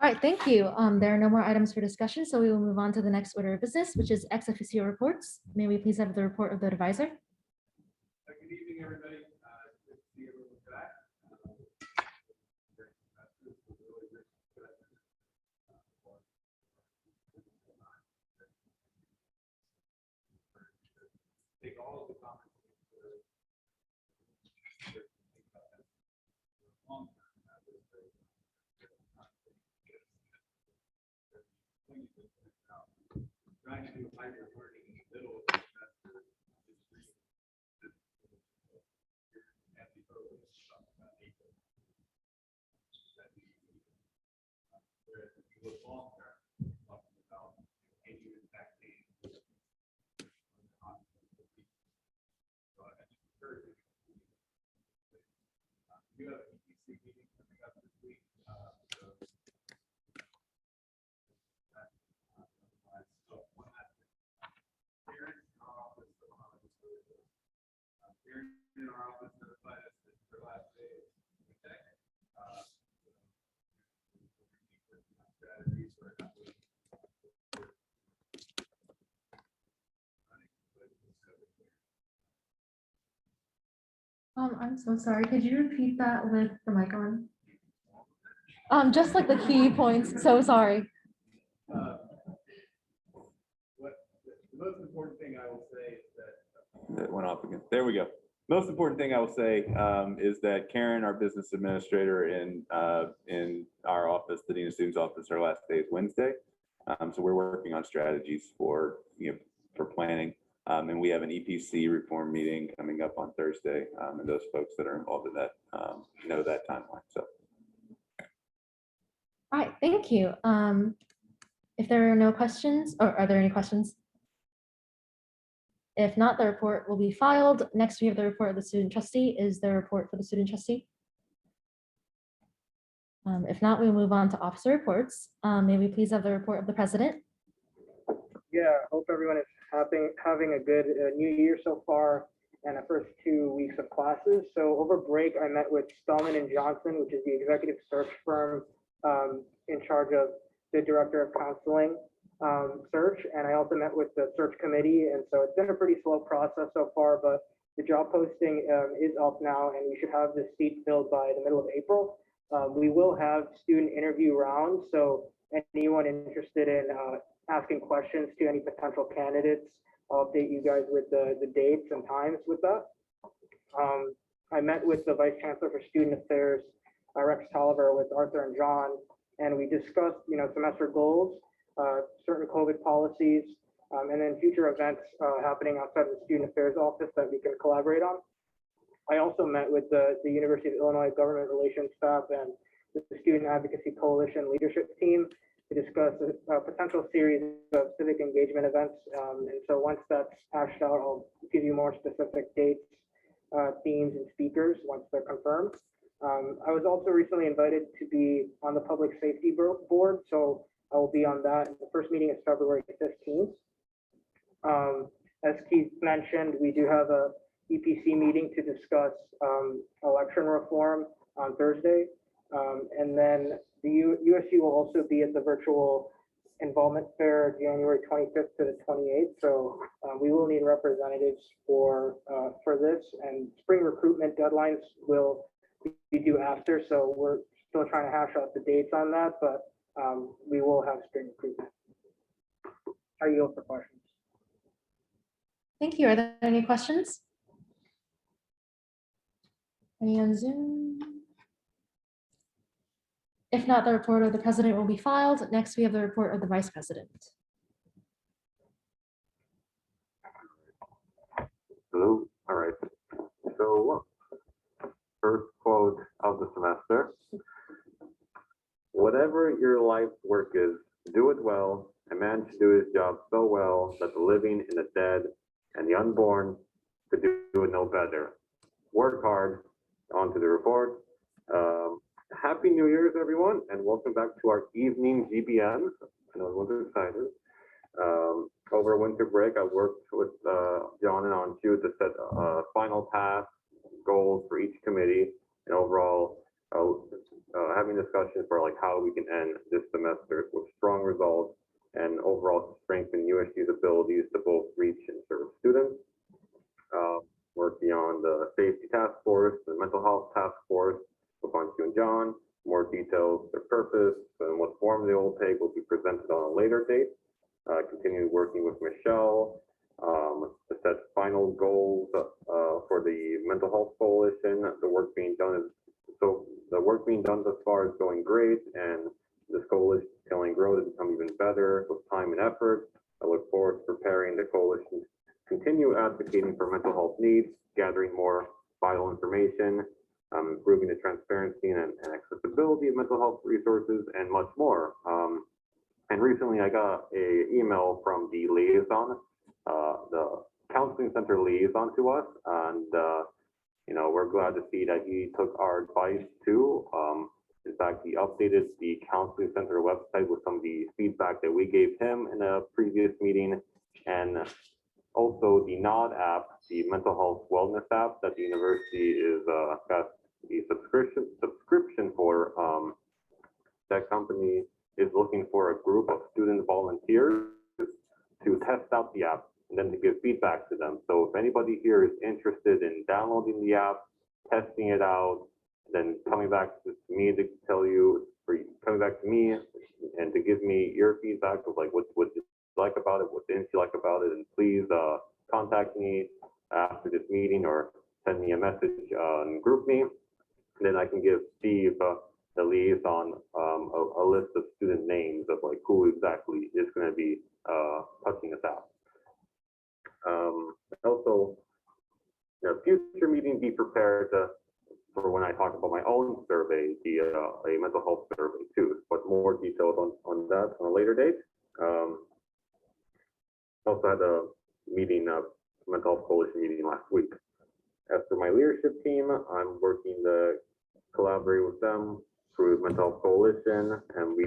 All right, thank you. There are no more items for discussion, so we will move on to the next order of business, which is ex officio reports. May we please have the report of the advisor? Good evening, everybody. Good to see everyone back. Take all of the comments. Trying to do hybrid learning in the middle of the semester is really at the earliest, about April. Whereas if you look long term, talking about any impacting. You have an EPC meeting coming up this week. In our office notified us that their last day is Tuesday. Strategies for I'm so sorry. Could you repeat that with the mic on? Just like the key points. So sorry. What the most important thing I will say is that That went off again. There we go. Most important thing I will say is that Karen, our business administrator in our office, the Dean of Students office, our last day is Wednesday. So we're working on strategies for for planning. And we have an EPC reform meeting coming up on Thursday. And those folks that are involved in that know that timeline. So. All right, thank you. If there are no questions, or are there any questions? If not, the report will be filed. Next, we have the report of the student trustee. Is there a report for the student trustee? If not, we'll move on to officer reports. May we please have the report of the president? Yeah, hope everyone is having a good new year so far and the first 2 weeks of classes. So over break, I met with Spellman and Johnson, which is the executive search firm in charge of the director of counseling search. And I also met with the search committee. And so it's been a pretty slow process so far, but the job posting is up now and we should have the seat filled by the middle of April. We will have student interview rounds. So anyone interested in asking questions to any potential candidates, I'll update you guys with the dates and times with that. I met with the Vice Chancellor for Student Affairs, Rex Tolliver, with Arthur and John, and we discussed, semester goals, certain COVID policies, and then future events happening outside of the Student Affairs Office that we can collaborate on. I also met with the University of Illinois Government Relations staff and the Student Advocacy Coalition leadership team to discuss a potential series of civic engagement events. And so once that's hashed out, I'll give you more specific dates, themes, and speakers once they're confirmed. I was also recently invited to be on the Public Safety Board, so I will be on that. The first meeting is February 15th. As Keith mentioned, we do have a EPC meeting to discuss election reform on Thursday. And then the USG will also be at the virtual involvement fair January 25th to the 28th. So we will need representatives for this, and spring recruitment deadlines will be due after. So we're still trying to hash out the dates on that, but we will have spring recruitment. I yield for questions. Thank you. Are there any questions? Any on Zoom? If not, the report of the president will be filed. Next, we have the report of the vice president. Hello. All right. So first quote of the semester. Whatever your life's work is, do it well. A man should do his job so well that the living and the dead and the unborn could do it no better. Work hard. On to the report. Happy New Year's, everyone, and welcome back to our evening GBM. I know everyone's excited. Over winter break, I worked with John and Anshu to set final task goals for each committee, and overall having discussions for like how we can end this semester with strong results and overall strengthen USG's abilities to both reach and serve students. Working on the safety task force, the mental health task force with Anshu and John. More details, their purpose, and what form they will take will be presented on a later date. Continue working with Michelle to set final goals for the mental health coalition. The work being done thus far is going great, and this coalition is going to grow to become even better with time and effort. I look forward to preparing the coalition to continue advocating for mental health needs, gathering more vital information, improving the transparency and accessibility of mental health resources, and much more. And recently I got an email from the liaison, the counseling center liaison to us, and we're glad to see that he took our advice too. In fact, he updated the counseling center website with some of the feedback that we gave him in a previous meeting, and also the NOD app, the mental health wellness app that the university is got the subscription for. That company is looking for a group of student volunteers to test out the app and then to give feedback to them. So if anybody here is interested in downloading the app, testing it out, then coming back to me to tell you, or coming back to me and to give me your feedback of like what you like about it, what didn't you like about it, and please contact me after this meeting or send me a message on GroupMe, and then I can give Steve, the liaison, a list of student names of like who exactly is going to be touching this app. Also, future meeting, be prepared for when I talk about my own survey, a mental health survey too, but more details on that on a later date. Also had a meeting mental health coalition meeting last week. As for my leadership team, I'm working to collaborate with them through the mental health coalition, and we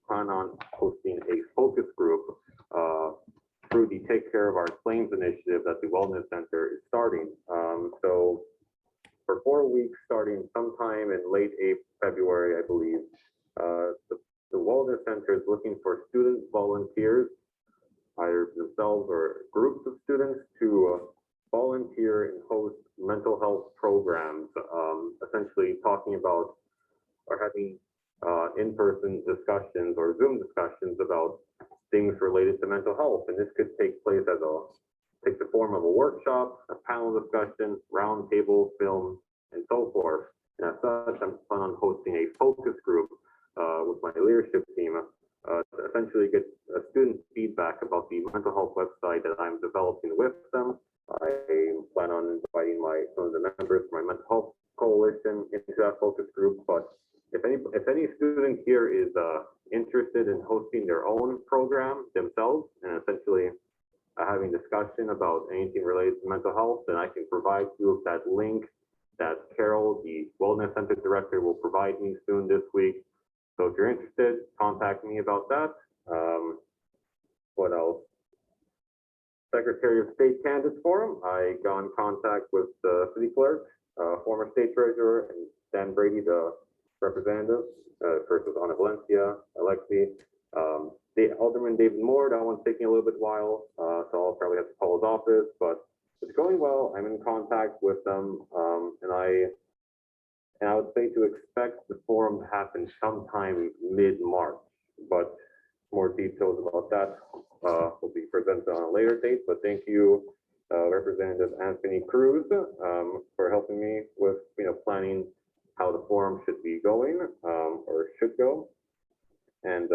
plan on hosting a focus group through the Take Care of Our Claims initiative that the Wellness Center is starting. So for 4 weeks, starting sometime in late February, I believe, the Wellness Center is looking for student volunteers, either themselves or groups of students, to volunteer and host mental health programs, essentially talking about or having in-person discussions or Zoom discussions about things related to mental health. And this could take the form of a workshop, a panel discussion, roundtable, film, and so forth. And as such, I'm planning on hosting a focus group with my leadership team to essentially get student feedback about the mental health website that I'm developing with them. I plan on inviting some of the members of my mental health coalition into that focus group. But if any student here is interested in hosting their own program themselves and essentially having discussion about anything related to mental health, then I can provide you with that link that Carol, the Wellness Center Director, will provide me soon this week. So if you're interested, contact me about that. What else? Secretary of State Candidates Forum. I got in contact with the city clerk, former state treasurer, and Dan Brady, the representative. First was Ana Valencia, Alexi. Alderman David Moore, that one's taking a little bit while, so I'll probably have to call his office, but it's going well. I'm in contact with them, and I would say to expect the forum to happen sometime mid-March, but more details about that will be presented on a later date. But thank you, Representative Anthony Cruz, for helping me with planning how the forum should be going or should go, and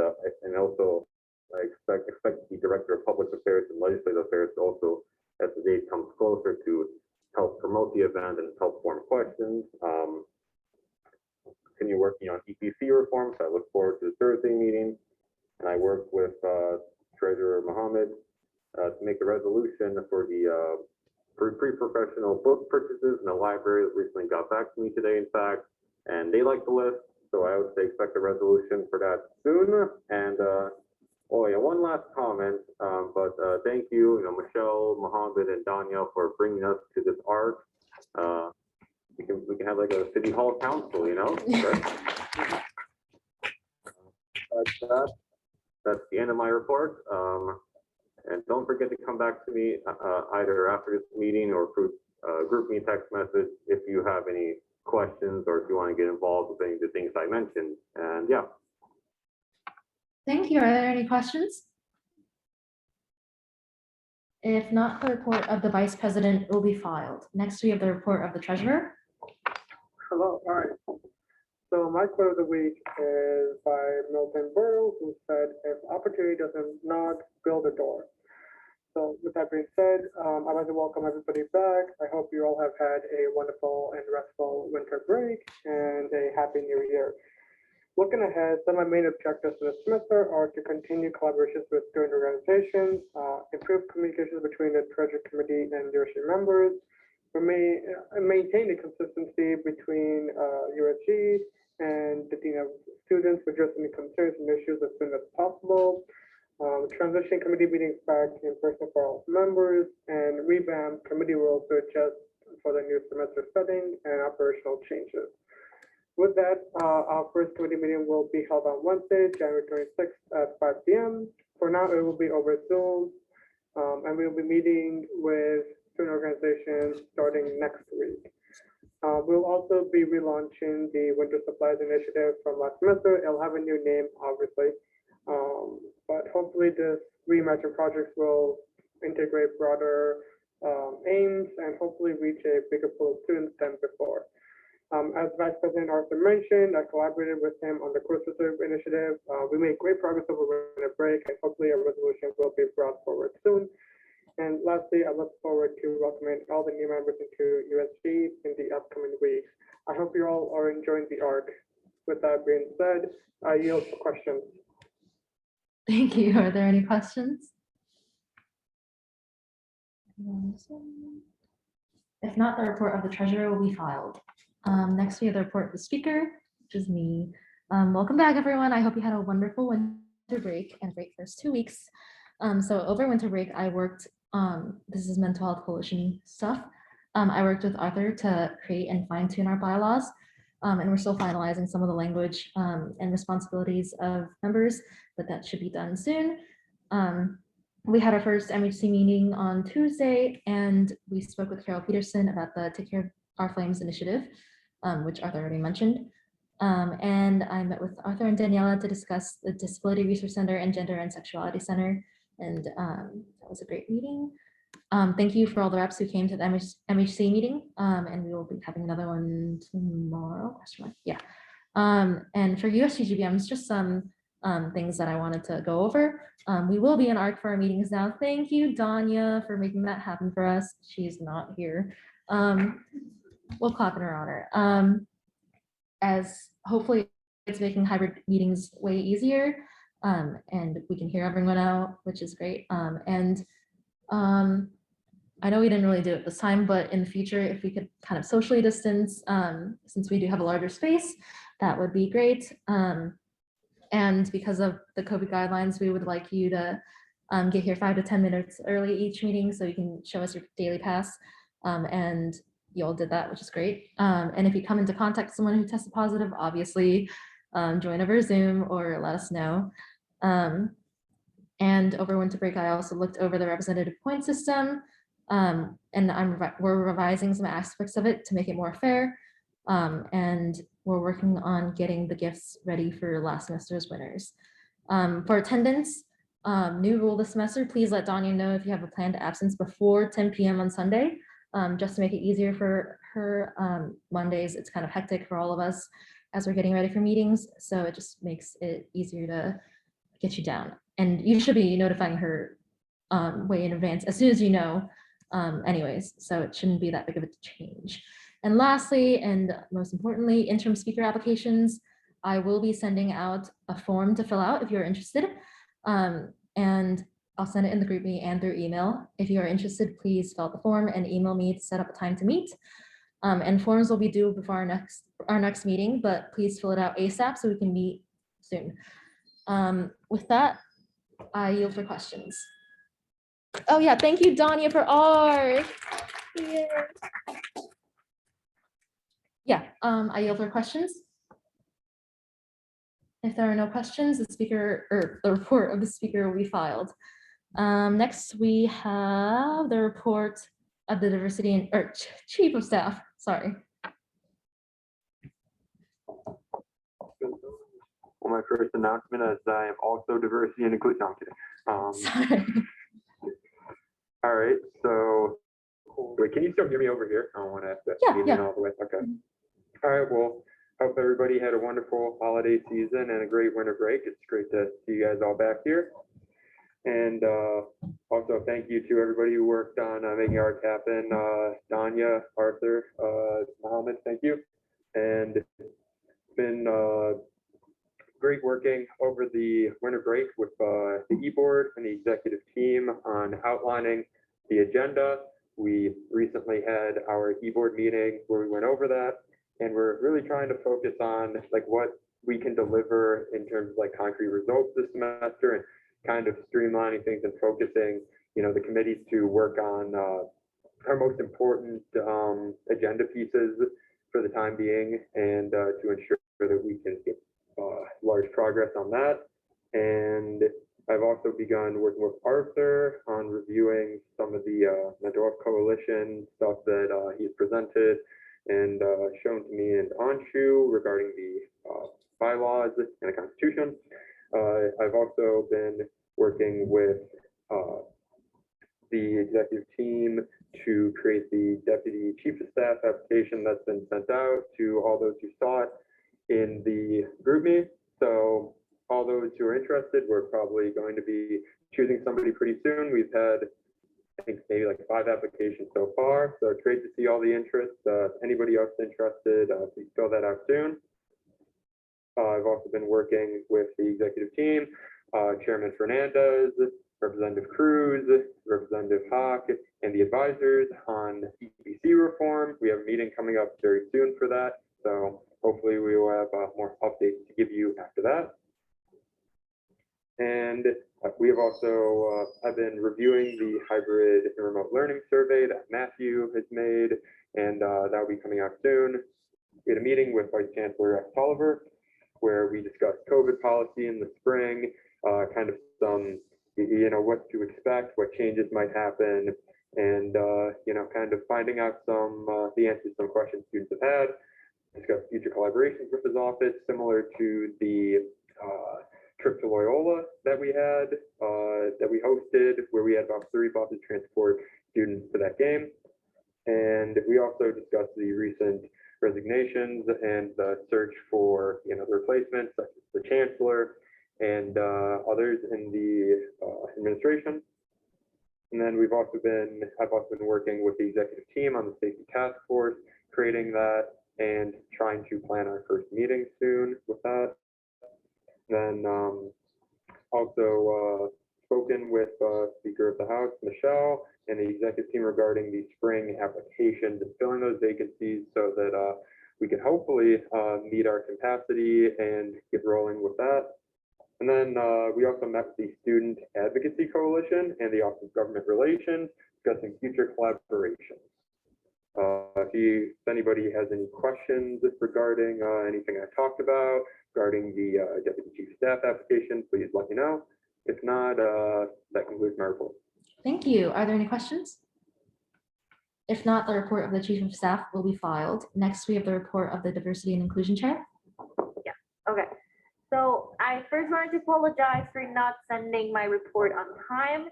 also I expect the Director of Public Affairs and Legislative Affairs to also, as the date comes closer, to help promote the event and help form questions. Continue working on EPC reform, so I look forward to the Thursday meeting. And I work with Treasurer Mohammed to make a resolution for the pre-professional book purchases in the library that recently got back to me today, in fact, and they like the list. So I would say expect a resolution for that soon. And oh yeah, one last comment, but thank you, Michelle, Mohammed, and Danielle for bringing us to this art. We can have like a city hall council, That's the end of my report. And don't forget to come back to me either after this meeting or through group me text message if you have any questions or if you want to get involved with any of the things I mentioned. And yeah. Thank you. Are there any questions? If not, the report of the Vice President will be filed. Next, we have the report of the Treasurer. Hello, all right. So my quote of the week is by Milton Berle, who said, "If opportunity doesn't knock, build a door." So with that being said, I'd like to welcome everybody back. I hope you all have had a wonderful and restful winter break and a happy new year. Looking ahead, some of my main objectives for this semester are to continue collaborations with student organizations, improve communications between the Treasury Committee and USG members, maintain the consistency between USG and the Dean of Students to address any concerns and issues as soon as possible, transition committee meetings back in person for all members, and revamp committee rules to adjust for the new semester setting and operational changes. With that, our first committee meeting will be held on Wednesday, January 26th at 5 p.m. For now, it will be over Zoom, and we will be meeting with student organizations starting next week. We'll also be relaunching the Winter Supplies Initiative from last semester. It'll have a new name, obviously, but hopefully this reimagined project will integrate broader aims and hopefully reach a bigger pool of students than before. As Vice President Arthur mentioned, I collaborated with him on the course reserve initiative. We made great progress over winter break, and hopefully a resolution will be brought forward soon. And lastly, I look forward to welcoming all the new members into USG in the upcoming weeks. I hope you all are enjoying the arc. With that being said, I yield for questions. Thank you. Are there any questions? If not, the report of the treasurer will be filed. Next, we have the report of the speaker, which is me. Welcome back, everyone. I hope you had a wonderful winter break and great first 2 weeks. So over winter break, I worked, this is mental health coalition stuff. I worked with Arthur to create and fine tune our bylaws. And we're still finalizing some of the language and responsibilities of members, but that should be done soon. We had our first MHC meeting on Tuesday, and we spoke with Carol Peterson about the Take Care of Our Flames initiative, which Arthur already mentioned. And I met with Arthur and Daniela to discuss the Disability Resource Center and Gender and Sexuality Center, and that was a great meeting. Thank you for all the reps who came to the MHC meeting, and we will be having another one tomorrow, question mark, yeah. And for USG GBMs, just some things that I wanted to go over. We will be in ARC for our meetings now. Thank you, Danya, for making that happen for us. She's not here. We'll clap in her honor. As hopefully it's making hybrid meetings way easier, and we can hear everyone out, which is great. I know we didn't really do it this time, but in the future, if we could kind of socially distance, since we do have a larger space, that would be great. And because of the COVID guidelines, we would like you to get here 5 to 10 minutes early each meeting so you can show us your daily pass. And you all did that, which is great. And if you come into contact with someone who tested positive, obviously join over Zoom or let us know. And over winter break, I also looked over the representative point system, and we're revising some aspects of it to make it more fair. And we're working on getting the gifts ready for last semester's winners. For attendance, new rule this semester, please let Danya know if you have a planned absence before 10 p.m. on Sunday, just to make it easier for her. Mondays, it's kind of hectic for all of us as we're getting ready for meetings, so it just makes it easier to get you down. And you should be notifying her way in advance as soon as you know, anyways, so it shouldn't be that big of a change. And lastly, and most importantly, interim speaker applications. I will be sending out a form to fill out if you're interested. And I'll send it in the group me and through email. If you are interested, please fill out the form and email me to set up a time to meet. And forms will be due before our next meeting, but please fill it out ASAP so we can meet soon. With that, I yield for questions. Oh yeah, thank you, Danya, for art. Yeah, I yield for questions. If there are no questions, the speaker or the report of the speaker will be filed. Next, we have the report of the diversity and or chief of staff. Sorry. Well, my first announcement is I am also diversity and inclusion. No, I'm kidding. All right, so wait, can you still hear me over here? I don't want to have to lean in all the way. Okay. All right, well, hope everybody had a wonderful holiday season and a great winter break. It's great to see you guys all back here. And also thank you to everybody who worked on making art happen. Danya, Arthur, Mohammed, thank you. And it's been great working over the winter break with the e-board and the executive team on outlining the agenda. We recently had our e-board meeting where we went over that, and we're really trying to focus on like what we can deliver in terms of like concrete results this semester and kind of streamlining things and focusing, you know, the committees to work on our most important agenda pieces for the time being, and to ensure that we can get large progress on that. And I've also begun working with Arthur on reviewing some of the mental health coalition stuff that he's presented and shown to me and Anshu regarding the bylaws and the Constitution. I've also been working with the executive team to create the deputy chief of staff application that's been sent out to all those who saw it in the group me. So all those who are interested, we're probably going to be choosing somebody pretty soon. We've had, I think, maybe like 5 applications so far. So it's great to see all the interest. Anybody else interested, please fill that out soon. I've also been working with the executive team, Chairman Fernandez, Representative Cruz, Representative Hawk, and the advisors on EPC reform. We have a meeting coming up very soon for that. So hopefully we will have more updates to give you after that. And we have also, I've been reviewing the hybrid and remote learning survey that Matthew has made, and that will be coming out soon. We had a meeting with Vice Chancellor X. Tolliver, where we discussed COVID policy in the spring, kind of some, what to expect, what changes might happen, and, kind of finding out the answers to some questions students have had. Discuss future collaborations with his office, similar to the trip to Loyola that we had, that we hosted, where we had about 3 buses transport students to that game. And we also discussed the recent resignations and the search for, the replacements, such as the chancellor and others in the administration. And then I've also been working with the executive team on the safety task force, creating that and trying to plan our first meeting soon with that. Then also spoken with Speaker of the House, Michelle, and the executive team regarding the spring applications and filling those vacancies so that we can hopefully meet our capacity and get rolling with that. And then we also met with the Student Advocacy Coalition and the Office of Government Relations, discussing future collaborations. If anybody has any questions regarding anything I talked about, regarding the Deputy Chief of Staff application, please let me know. If not, that concludes my report. Thank you. Are there any questions? If not, the report of the Chief of Staff will be filed. Next, we have the report of the Diversity and Inclusion Chair. Yeah, okay. So I first wanted to apologize for not sending my report on time.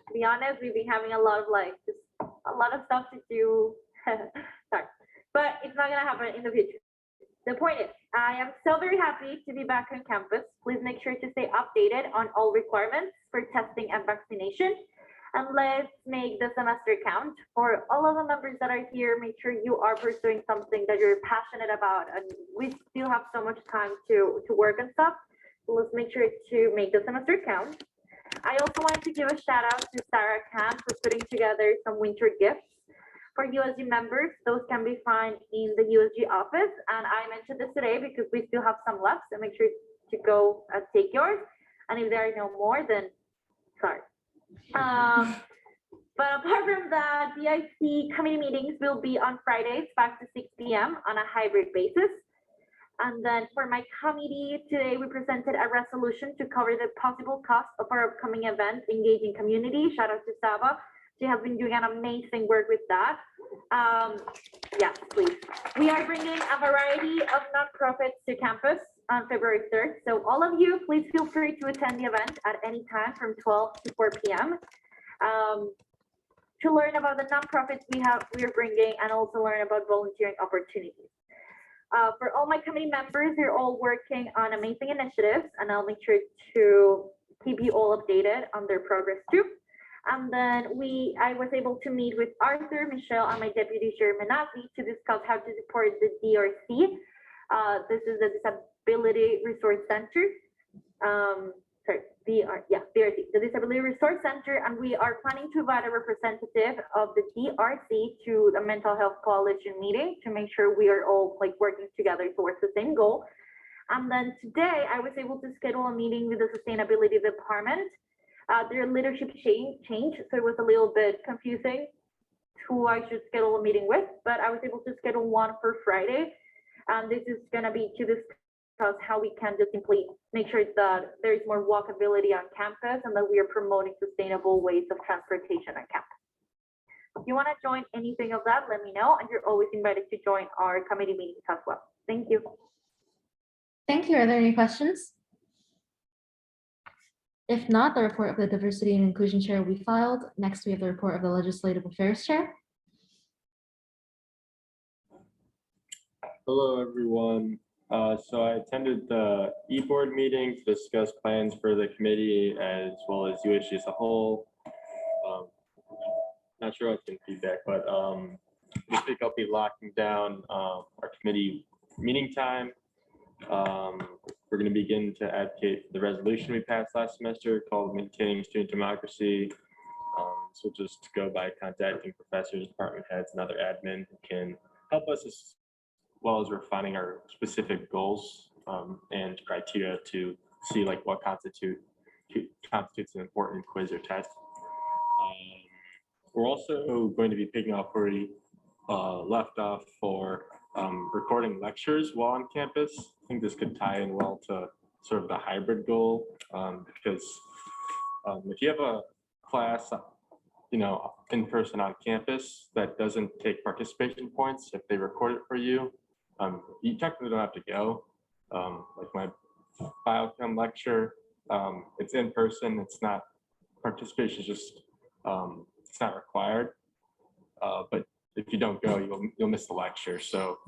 To be honest, we've been having a lot of just a lot of stuff to do. Sorry, but it's not gonna happen in the future. The point is, I am so very happy to be back on campus. Please make sure to stay updated on all requirements for testing and vaccination. And let's make the semester count. For all of the members that are here, make sure you are pursuing something that you're passionate about. And we still have so much time to work and stuff. So let's make sure to make the semester count. I also wanted to give a shout out to Sarah Khan for putting together some winter gifts for USG members. Those can be found in the USG office. And I mentioned this today because we still have some left. So make sure to go and take yours. And if there are no more, then sorry. But apart from that, DIC committee meetings will be on Fridays, 5 to 6 p.m. on a hybrid basis. And then for my committee, today we presented a resolution to cover the possible cost of our upcoming event, Engaging Community. Shout out to Saba. She has been doing an amazing work with that. Yes, please. We are bringing a variety of nonprofits to campus on February 3rd. So all of you, please feel free to attend the event at any time from 12 to 4 p.m. To learn about the nonprofits we are bringing and also learn about volunteering opportunities. For all my committee members, they're all working on amazing initiatives, and I'll make sure to keep you all updated on their progress too. And then I was able to meet with Arthur, Michelle, and my deputy chair Menassi to discuss how to support the DRC. This is the Disability Resource Center. DRC, the Disability Resource Center, and we are planning to invite a representative of the DRC to the Mental Health Coalition meeting to make sure we are all working together towards the same goal. And then today I was able to schedule a meeting with the Sustainability Department. Their leadership changed, so it was a little bit confusing who I should schedule a meeting with, but I was able to schedule one for Friday. And this is going to be to discuss how we can just simply make sure that there is more walkability on campus and that we are promoting sustainable ways of transportation on campus. If you want to join anything of that, let me know, and you're always invited to join our committee meetings as well. Thank you. Thank you. Are there any questions? If not, the report of the Diversity and Inclusion Chair will be filed. Next, we have the report of the Legislative Affairs Chair. Hello, everyone. So I attended the e-board meeting to discuss plans for the committee as well as USG as a whole. Not sure what's in feedback, but this week I'll be locking down our committee meeting time. We're going going to begin to advocate for the resolution we passed last semester called Maintaining Student Democracy. So just go by contacting professors, department heads, and other admin who can help us as well as refining our specific goals and criteria to see like what constitutes an important quiz or test. We're also going to be picking up where we left off for recording lectures while on campus. I think this could tie in well to sort of the hybrid goal because if you have a class, in person on campus that doesn't take participation points, if they record it for you, you technically don't have to go. Like my biochem lecture, it's in person, it's not participation, is just it's not required. But if you don't go, you'll miss the lecture. So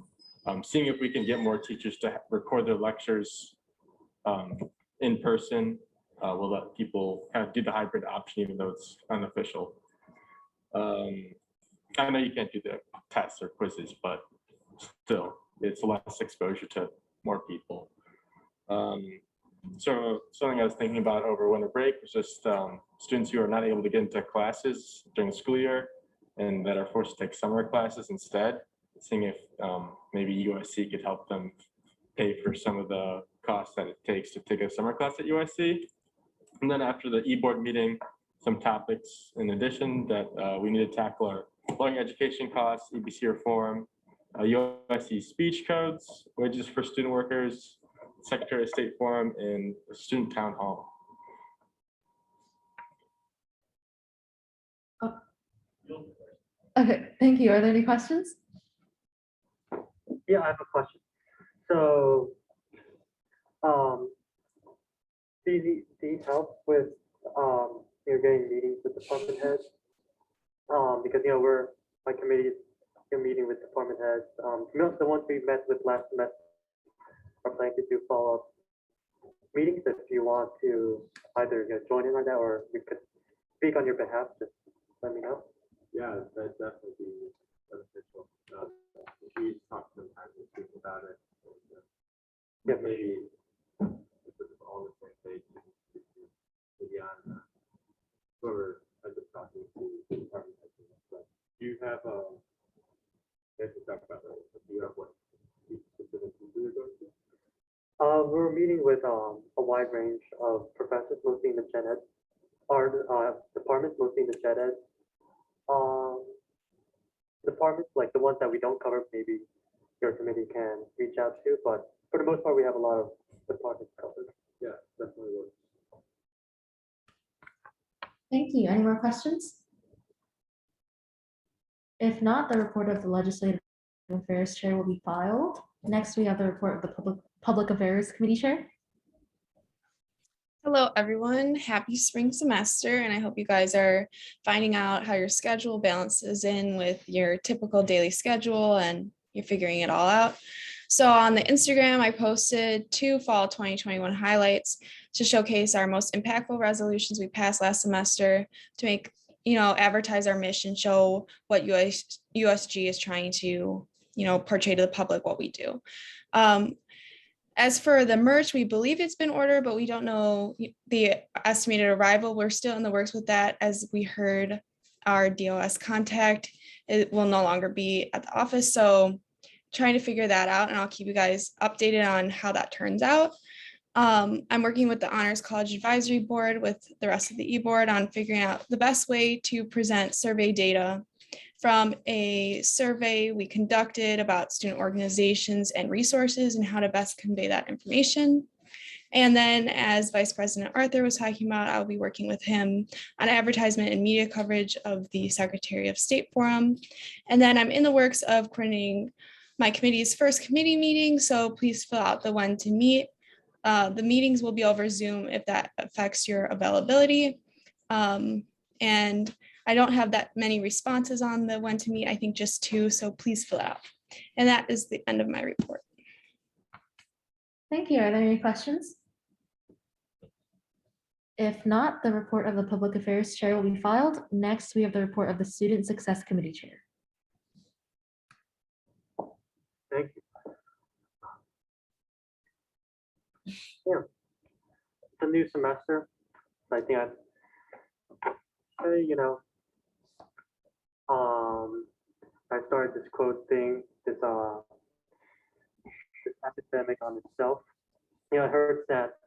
seeing if we can get more teachers to record their lectures in person, we'll let people kind of do the hybrid option, even though it's unofficial. I know you can't do the tests or quizzes, but still, it's less exposure to more people. So something I was thinking about over winter break was just students who are not able to get into classes during the school year and that are forced to take summer classes instead, seeing if maybe USC could help them pay for some of the costs that it takes to take a summer class at USC. And then after the e-board meeting, some topics in addition that we need to tackle are learning education costs, EBC reform, USC speech codes, wages for student workers, Secretary of State forum, and student town hall. Okay, thank you. Are there any questions? Yeah, I have a question. So, do you need help with you're getting meetings with department heads? Because my committee is meeting with department heads. The ones we met with last semester are planning to do follow-up meetings. If you want to either join in on that or we could speak on your behalf, just let me know. Yeah, that'd definitely be beneficial. We talked sometimes with people about it. Yeah, maybe all the same page. Maybe on whoever I was talking to the department. But do you have to talk about do you have what specific people you're going to? We're meeting with a wide range of professors, mostly in the gen ed, our departments, mostly in the gen ed. Departments like the ones that we don't cover, maybe your committee can reach out to, but for the most part, we have a lot of departments covered. Yeah, definitely works. Thank you. Any more questions? If not, the report of the Legislative Affairs Chair will be filed. Next, we have the report of the Public Affairs Committee Chair. Hello, everyone. Happy spring semester, and I hope you guys are finding out how your schedule balances in with your typical daily schedule and you're figuring it all out. So on the Instagram, I posted 2 fall 2021 highlights to showcase our most impactful resolutions we passed last semester to make, advertise our mission, show what USG is trying to, portray to the public what we do. As for the merch, we believe it's been ordered, but we don't know the estimated arrival. We're still in the works with that. As we heard, our DOS contact, it will no longer be at the office. So trying to figure that out, and I'll keep you guys updated on how that turns out. I'm working with the Honors College Advisory Board with the rest of the e-board on figuring out the best way to present survey data from a survey we conducted about student organizations and resources and how to best convey that information. And then, as Vice President Arthur was talking about, I'll be working with him on advertisement and media coverage of the Secretary of State Forum. And then I'm in the works of coordinating my committee's first committee meeting, so please fill out the when to meet. The meetings will be over Zoom if that affects your availability. And I don't have that many responses on the when to meet, I think just 2, so please fill out. And that is the end of my report. Thank you. Are there any questions? If not, the report of the Public Affairs Chair will be filed. Next, we have the report of the Student Success Committee Chair. Thank you. yeah, it's a new semester. So I think I started this quote thing, this epidemic on itself. I heard that,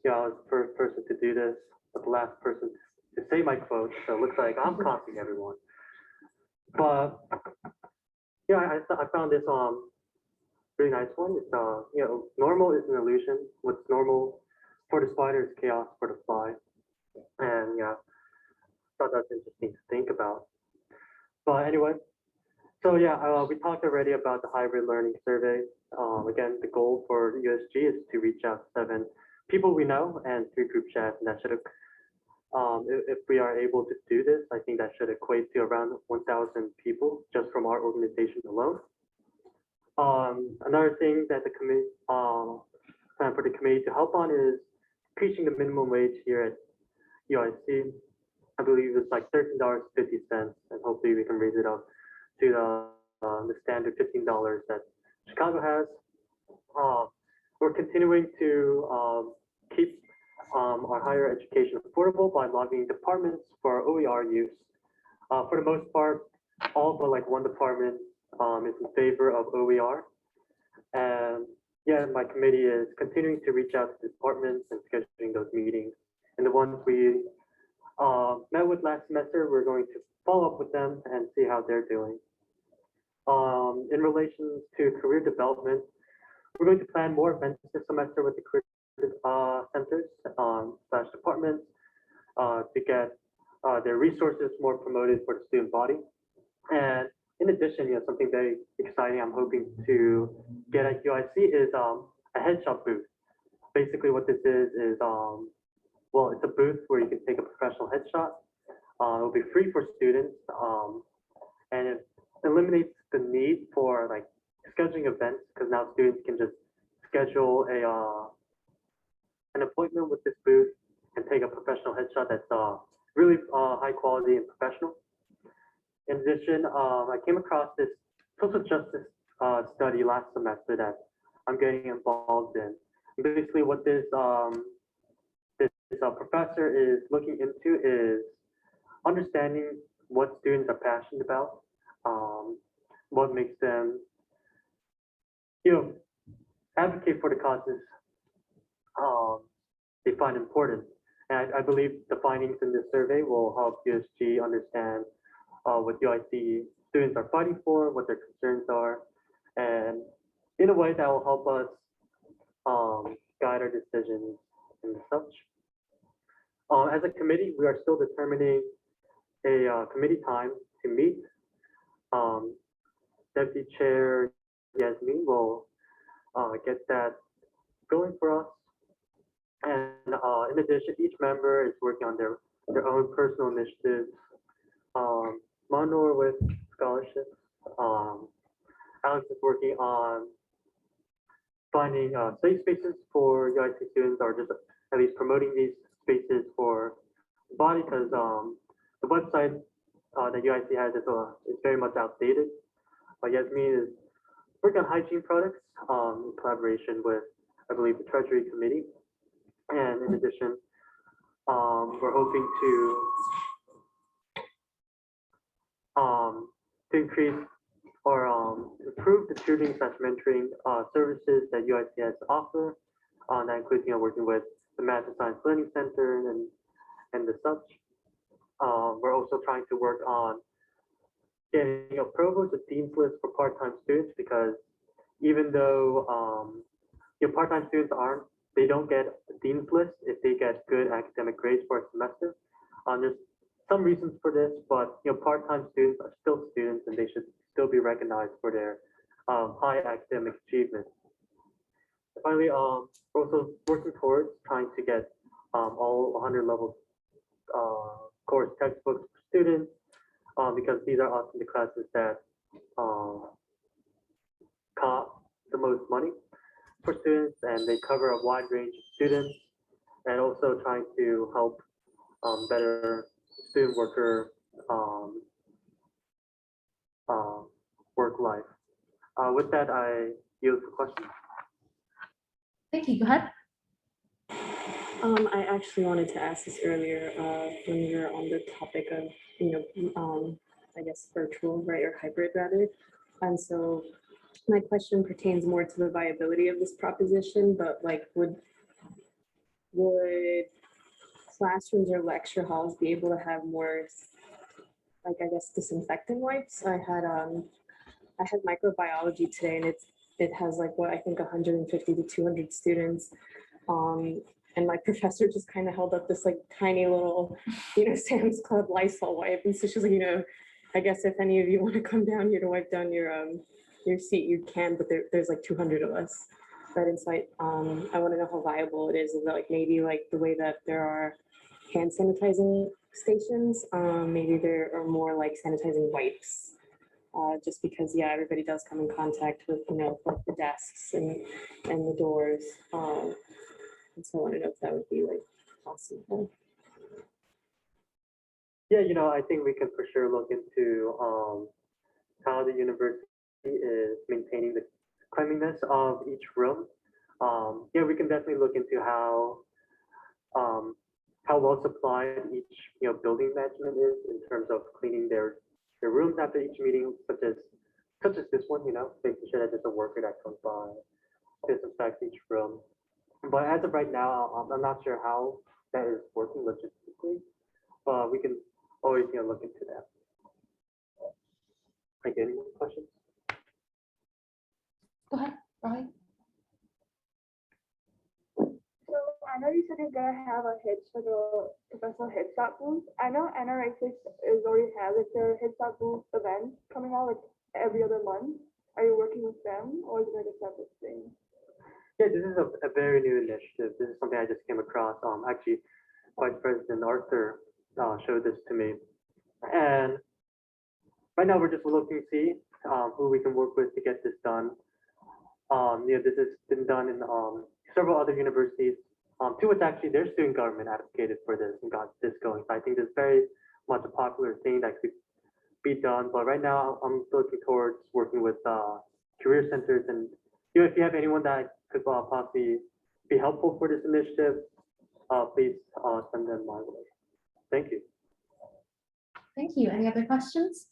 I was the first person to do this, but the last person to say my quote, so it looks like I'm copying everyone. But, I found this, really nice one. It's, normal is an illusion. What's normal for the spider is chaos for the fly. And, thought that's interesting to think about. But anyway, so we talked already about the hybrid learning survey. Again, the goal for USG is to reach out to 7 people we know and 3 group chats, and that should, if we are able to do this, I think that should equate to around 1,000 people just from our organization alone. Another thing that the committee plan for the committee to help on is increasing the minimum wage here at UIC. I believe it's like $13.50, and hopefully we can raise it up to the standard $15 that Chicago has. We're continuing to keep our higher education affordable by lobbying departments for OER use. For the most part, all but like one department is in favor of OER. And my committee is continuing to reach out to departments and scheduling those meetings. And the ones we met with last semester, we're going to follow up with them and see how they're doing. In relation to career development, we're going to plan more events this semester with the career centers / departments to get their resources more promoted for the student body. And in addition, something very exciting I'm hoping to get at UIC is a headshot booth. Basically what this is well, it's a booth where you can take a professional headshot. It'll be free for students, and it eliminates the need for like scheduling events, because now students can just schedule an appointment with this booth and take a professional headshot that's really high quality and professional. In addition, I came across this social justice study last semester that I'm getting involved in. And basically, what this professor is looking into is understanding what students are passionate about, what makes them, advocate for the causes they find important. And I believe the findings in this survey will help USG understand what UIC students are fighting for, what their concerns are, and in a way that will help us guide our decisions and such. As a committee, we are still determining a committee time to meet. Deputy Chair Yasmin will get that going for us. And in addition, each member is working on their own personal initiatives. Manor with scholarships. Alex is working on finding safe spaces for UIC students, or just at least promoting these spaces for the body, because the website that UIC has is very much outdated. Yasmin is working on hygiene products in collaboration with, I believe, the Treasury Committee. And in addition, we're hoping to increase or improve the tutoring / mentoring services that UIC has to offer. That includes, working with the Math and Science Learning Center and the such. We're also trying to work on getting a provost, a dean's list for part-time students, because even though part-time students they don't get a dean's list if they get good academic grades for a semester. There's some reasons for this, but part-time students are still students, and they should still be recognized for their high academic achievement. Finally, we're also working towards trying to get all 100 level course textbooks for students, because these are often the classes that cost the most money for students, and they cover a wide range of students, and also trying to help better student worker work life. With that, I yield for questions. Thank you. Go ahead. I actually wanted to ask this earlier, when we were on the topic of, I guess virtual, right, or hybrid rather. And so my question pertains more to the viability of this proposition, but like, would classrooms or lecture halls be able to have more, like, I guess, disinfectant wipes? I had microbiology today, and it has like, what, I think 150 to 200 students. And my professor just kind of held up this like tiny little, Sam's Club Lysol wipe. And so she's like, I guess if any of you want to come down here to wipe down your seat, you can, but there's like 200 of us. Right. And so I want to know how viable it is. Is that like maybe like the way that there are hand sanitizing stations, maybe there are more like sanitizing wipes. Just because, yeah, everybody does come in contact with, like the desks and the doors. And so I want to know if that would be like possible. Yeah, I think we can for sure look into how the university is maintaining the cleanliness of each room. Yeah, we can definitely look into how well supplied each building management is in terms of cleaning their rooms after each meeting, such as this one, making sure that there's a worker that comes by, disinfects each room. But as of right now, I'm not sure how that is working logistically, but we can always look into that. Any more questions? Go ahead, Roy. So I know you said you're gonna have a hitch for the professional headshot booth. I know NRHS is already has like their headshot booth event coming out like every other month. Are you working with them, or is it like a separate thing? Yeah, this is a very new initiative. This is something I just came across. Actually, Vice President Arthur showed this to me, and right now we're just looking to see who we can work with to get this done. This has been done in several other universities. To which actually their student government advocated for this and got this going. So I think this is very much a popular thing that could be done. But right now I'm looking towards working with career centers, and if you have anyone that could possibly be helpful for this initiative, please send them my way. Thank you. Thank you. Any other questions?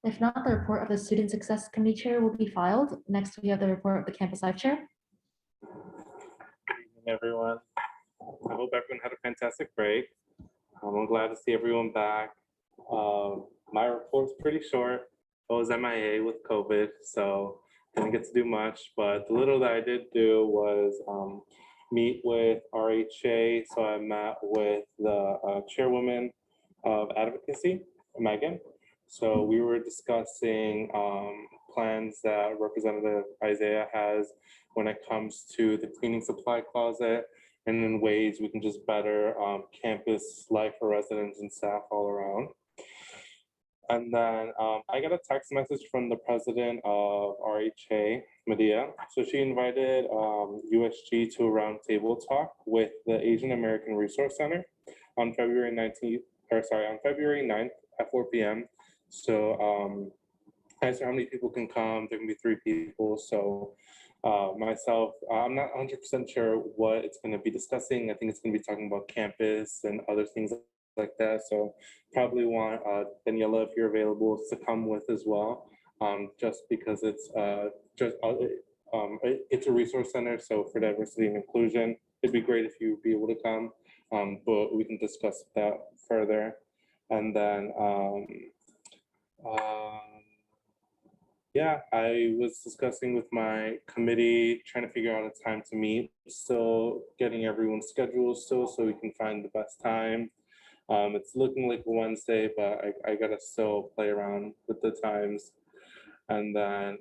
If not, the report of the Student Success Committee Chair will be filed. Next, we have the report of the Campus Life Chair. Good evening, everyone. I hope everyone had a fantastic break. I'm glad to see everyone back. My report's pretty short. I was MIA with COVID, so didn't get to do much, but the little that I did do was meet with RHA. So I met with the chairwoman of advocacy, Megan. So we were discussing plans that Representative Isaiah has when it comes to the cleaning supply closet, and in ways we can just better campus life for residents and staff all around. And then I got a text message from the president of RHA, Medea. So she invited USG to a roundtable talk with the Asian American Resource Center on February 9th at 4 p.m. So I asked her how many people can come. There can be 3 people. So myself, I'm not 100% sure what it's going to be discussing. I think it's going to be talking about campus and other things like that. So probably want Daniela, if you're available, to come with as well, just because it's it's a resource center. So for diversity and inclusion, it'd be great if you would be able to come, but we can discuss that further. And then yeah, I was discussing with my committee, trying to figure out a time to meet, still getting everyone's schedule still so we can find the best time. It's looking like a Wednesday, but I gotta still play around with the times. And then,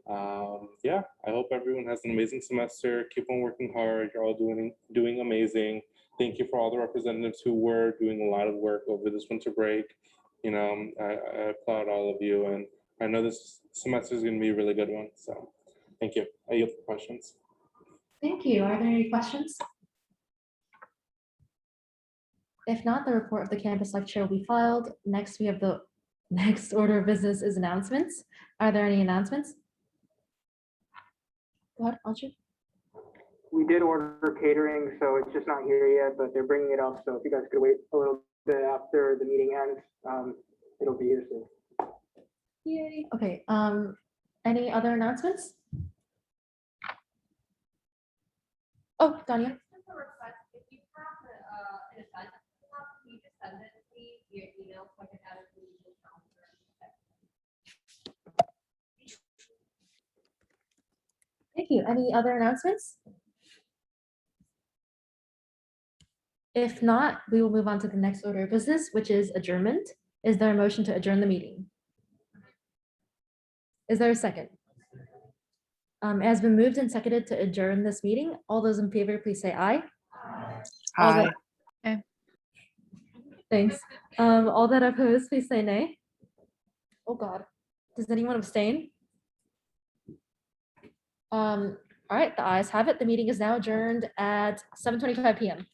yeah, I hope everyone has an amazing semester. Keep on working hard. You're all doing amazing. Thank you for all the representatives who were doing a lot of work over this winter break. I applaud all of you, and I know this semester is going to be a really good one. So thank you. I yield for questions. Thank you. Are there any questions? If not, the report of the Campus Life Chair will be filed. Next, we have the next order of business is announcements. Are there any announcements? Go ahead, Audrey. we did order catering, so it's just not here yet, but they're bringing it up. So if you guys could wait a little bit after the meeting ends, it'll be here soon. Yay. Okay, any other announcements? Oh, Danya. If you have an event, can you just send it to me via email so I can add it to the Google Calendar? Thank you. Any other announcements? If not, we will move on to the next order of business, which is adjournment. Is there a motion to adjourn the meeting? Is there a second? It has been moved and seconded to adjourn this meeting. All those in favor, please say aye. All that- Thanks. All that oppose, please say nay. Oh God, does anyone abstain? All right, the ayes have it. The meeting is now adjourned at 7:25 p.m.